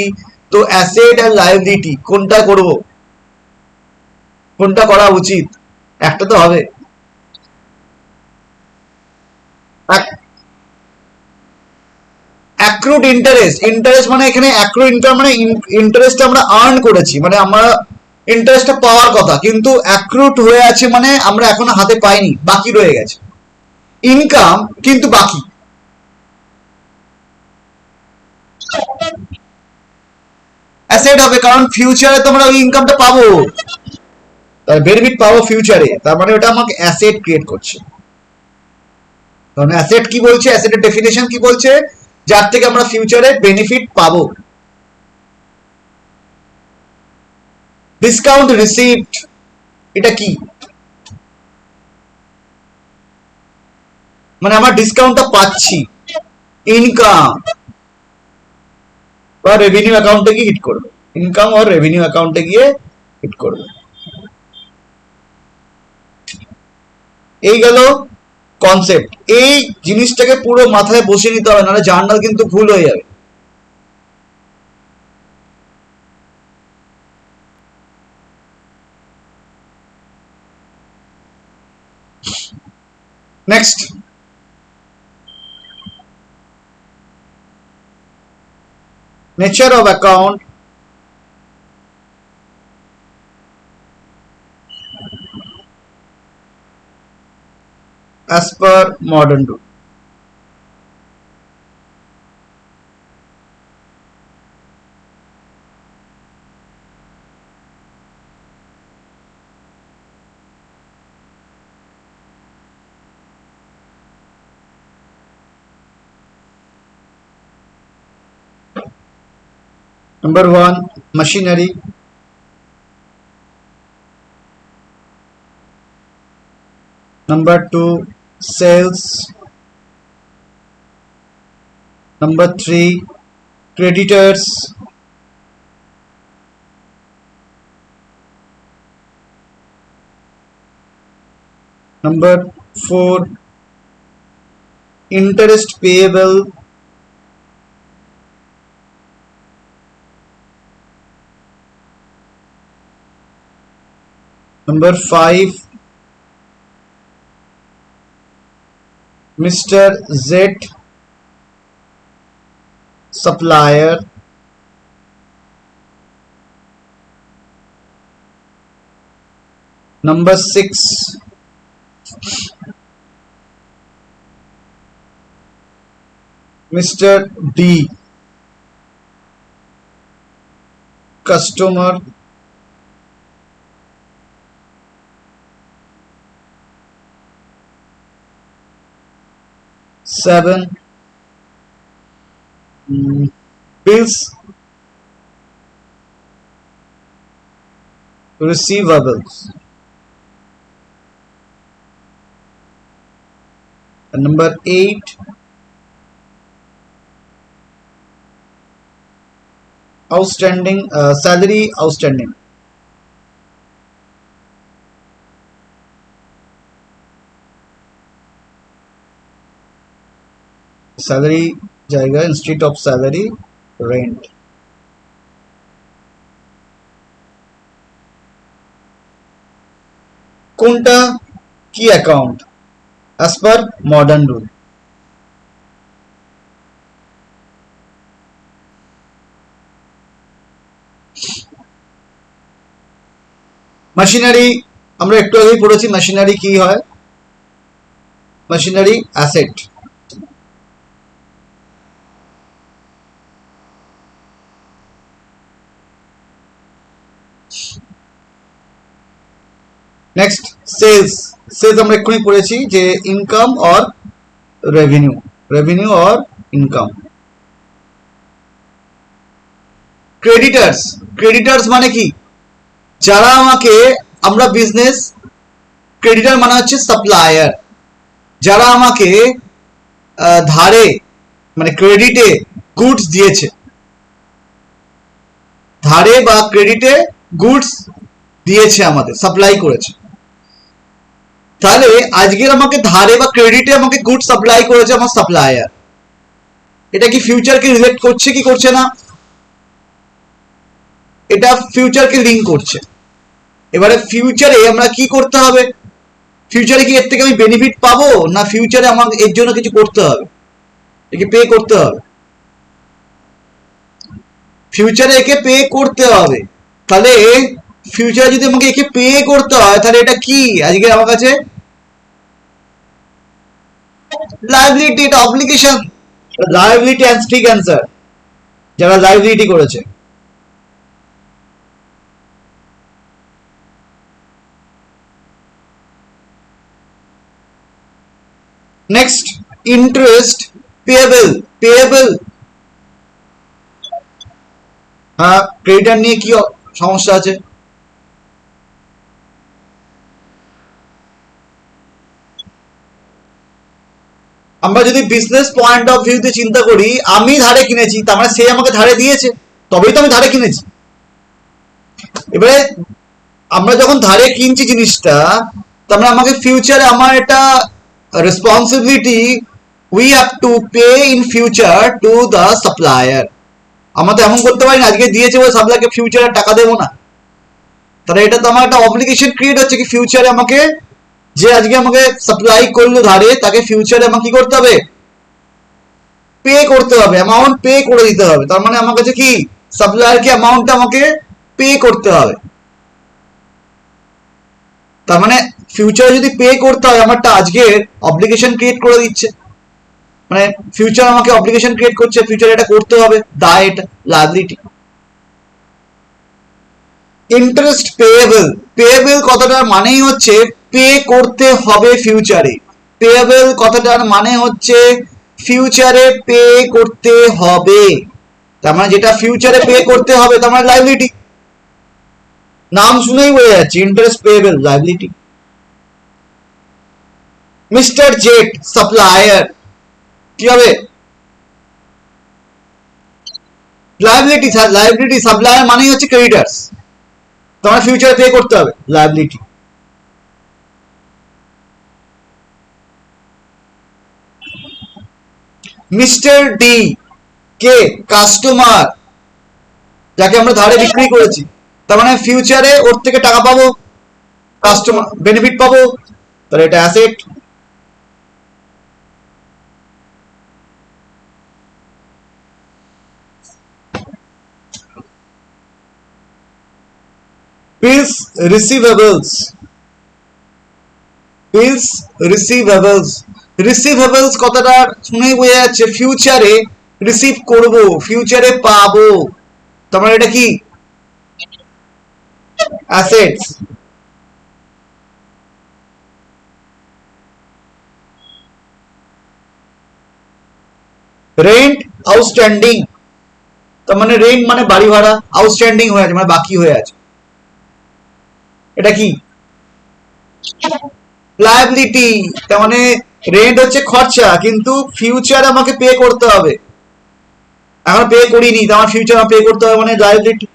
তো অ্যাসেট আর লাইবিলিটি কোনটা করব, কোনটা করা উচিত? একটা তো হবে। অ্যাক্রুড ইন্টারেস্ট, ইন্টারেস্ট মানে এখানে অ্যাক্রুড ইন্টার মানে ইন্টারেস্ট আমরা আর্ন করেছি, মানে আমরা ইন্টারেস্টটা পাওয়ার কথা, কিন্তু অ্যাক্রুড হয়ে আছে মানে আমরা এখনো হাতে পাইনি, বাকি রয়ে গেছে। ইনকাম কিন্তু বাকি, অ্যাসেট হবে, কারণ ফিউচারে তো আমরা ওই ইনকামটা পাবো, তার বেনিফিট পাবো ফিউচারে, তার মানে ওটা আমাকে অ্যাসেট ক্রিয়েট করছে। কারণ অ্যাসেট কি বলছে, অ্যাসেটের ডেফিনেশন কি বলছে, যার থেকে আমরা ফিউচারে বেনিফিট পাবো। ডিসকাউন্ট রিসিপ্ট, এটা কি? মানে আমরা ডিসকাউন্টটা পাচ্ছি, ইনকাম বা রেভিনিউ অ্যাকাউন্টে গিয়ে হিট করবে, ইনকাম আর রেভিনিউ অ্যাকাউন্টে গিয়ে হিট করবে। এই গেল কনসেপ্ট। এই জিনিসটাকে পুরো মাথায় বসিয়ে নিতে হবে, নাহলে জার্নাল কিন্তু ভুল হয়ে যাবে। Next, nature of account, as per modern rule. Number 1, machinery. Number 2, sales. Number 3, creditors. Number 4, interest payable. Number 5, Mr. Z, supplier. Number 6, Mr. D, customer. Seven, bills, receivables. And number 8, outstanding, salary outstanding. Salary জায়গা instead of salary, rent. কোনটা কি account as per modern rule? Machinery আমরা একটু আগেই পড়েছি। Machinery কি হয়? Machinery asset. Next sales. Sales আমরা এক্ষুনি পড়েছি যে income or revenue, revenue or income. Creditors, creditors মানে কি? যারা আমাকে, আমরা বিজনেস, ক্রেডিটার মানে হচ্ছে সাপ্লায়ার, যারা আমাকে ধারে মানে ক্রেডিটে গুডস দিয়েছে, ধারে বা ক্রেডিটে গুডস দিয়েছে, আমাদের সাপ্লাই করেছে। তাহলে আজকের আমাকে ধারে বা ক্রেডিটে আমাকে গুড সাপ্লাই করেছে আমার সাপ্লায়ার। এটা কি ফিউচারকে রিলেট করছে কি করছে না? এটা ফিউচারকে লিঙ্ক করছে। এবারে ফিউচারে আমরা কি করতে হবে? ফিউচারে কি এর থেকে আমি বেনিফিট পাবো, না ফিউচারে আমাকে এর জন্য কিছু করতে হবে, একে পে করতে হবে? ফিউচারে একে পে করতে হবে। তাহলে ফিউচারে যদি আমাকে একে পে করতে হয়, তাহলে এটা কি আজকে আমার কাছে? লাইবিলিটি, এটা অব্লিগেশন। লাইবিলিটি ঠিক অ্যান্সার, যারা লাইবিলিটি করেছে। Next, interest payable. পেয়েবল, হ্যাঁ, ক্রেডিটার নিয়ে কি সমস্যা আছে? আমরা যদি বিজনেস পয়েন্ট অফ ভিউতে চিন্তা করি, আমি ধারে কিনেছি, তার মানে সে আমাকে ধারে দিয়েছে, তবেই তো আমি ধারে কিনেছি। এবারে আমরা যখন ধারে কিনছি জিনিসটা, তার মানে আমাকে ফিউচারে আমার এটা responsibility, we have to pay in future to the supplier. আমরা তো এমন করতে পারি না আজকে দিয়েছে বলে সাপ্লায়ারকে ফিউচারে টাকা দেবো না। তাহলে এটা তো আমার একটা অব্লিগেশন ক্রিয়েট হচ্ছে কি ফিউচারে আমাকে, যে আজকে আমাকে সাপ্লাই করলো ধারে, তাকে ফিউচারে আমাকে কি করতে হবে? পে করতে হবে, অ্যামাউন্ট পে করে দিতে হবে। তার মানে আমার কাছে কি সাপ্লায়ারকে অ্যামাউন্টটা আমাকে পে করতে হবে। তার মানে ফিউচারে যদি পে করতে হয় আমারটা আজকে অব্লিগেশন ক্রিয়েট করে দিচ্ছে, মানে ফিউচার আমাকে অব্লিগেশন ক্রিয়েট করছে, ফিউচারে এটা করতে হবে, দায়, এটা লায়াবিলিটি। ইন্টারেস্ট পেয়েবল, পেয়েবল কথাটার মানেই হচ্ছে পে করতে হবে ফিউচারে, পেয়েবল কথাটার মানে হচ্ছে ফিউচারে পে করতে হবে, তার মানে যেটা ফিউচারে পে করতে হবে তার মানে লাইবিলিটি, নাম শুনেই বোঝা যাচ্ছে interest payable liability. Mister jet supplier, কি হবে? লাইবিলিটি, লাইবিলিটি সাপ্লায়ার মানেই হচ্ছে ক্রেডিটার্স, তোমার ফিউচারে পে করতে হবে, লাইবিলিটি। মিস্টার ডি, কে? কাস্টমার, যাকে আমরা ধারে বিক্রি করেছি, তার মানে ফিউচারে ওর থেকে টাকা পাবো, কাস্টমার বেনিফিট পাবো, তাহলে এটা অ্যাসেট। বিলস রিসিভেবলস, বিলস রিসিভেবলস, রিসিভেবলস কথাটা শুনেই বোঝা যাচ্ছে ফিউচারে রিসিভ করব, ফিউচারে পাবো, তার মানে এটা কি? অ্যাসেটস। রেন্ট আউটস্ট্যান্ডিং, তার মানে রেন্ট মানে বাড়ি ভাড়া, আউটস্ট্যান্ডিং হয়ে আছে মানে বাকি হয়ে আছে, এটা কি? লায়াবিলিটি, তার মানে রেন্ট হচ্ছে খরচা কিন্তু ফিউচার আমাকে পে করতে হবে, এখন পে করিনি তো আমার ফিউচার পে করতে হবে মানে লায়াবিলিটি।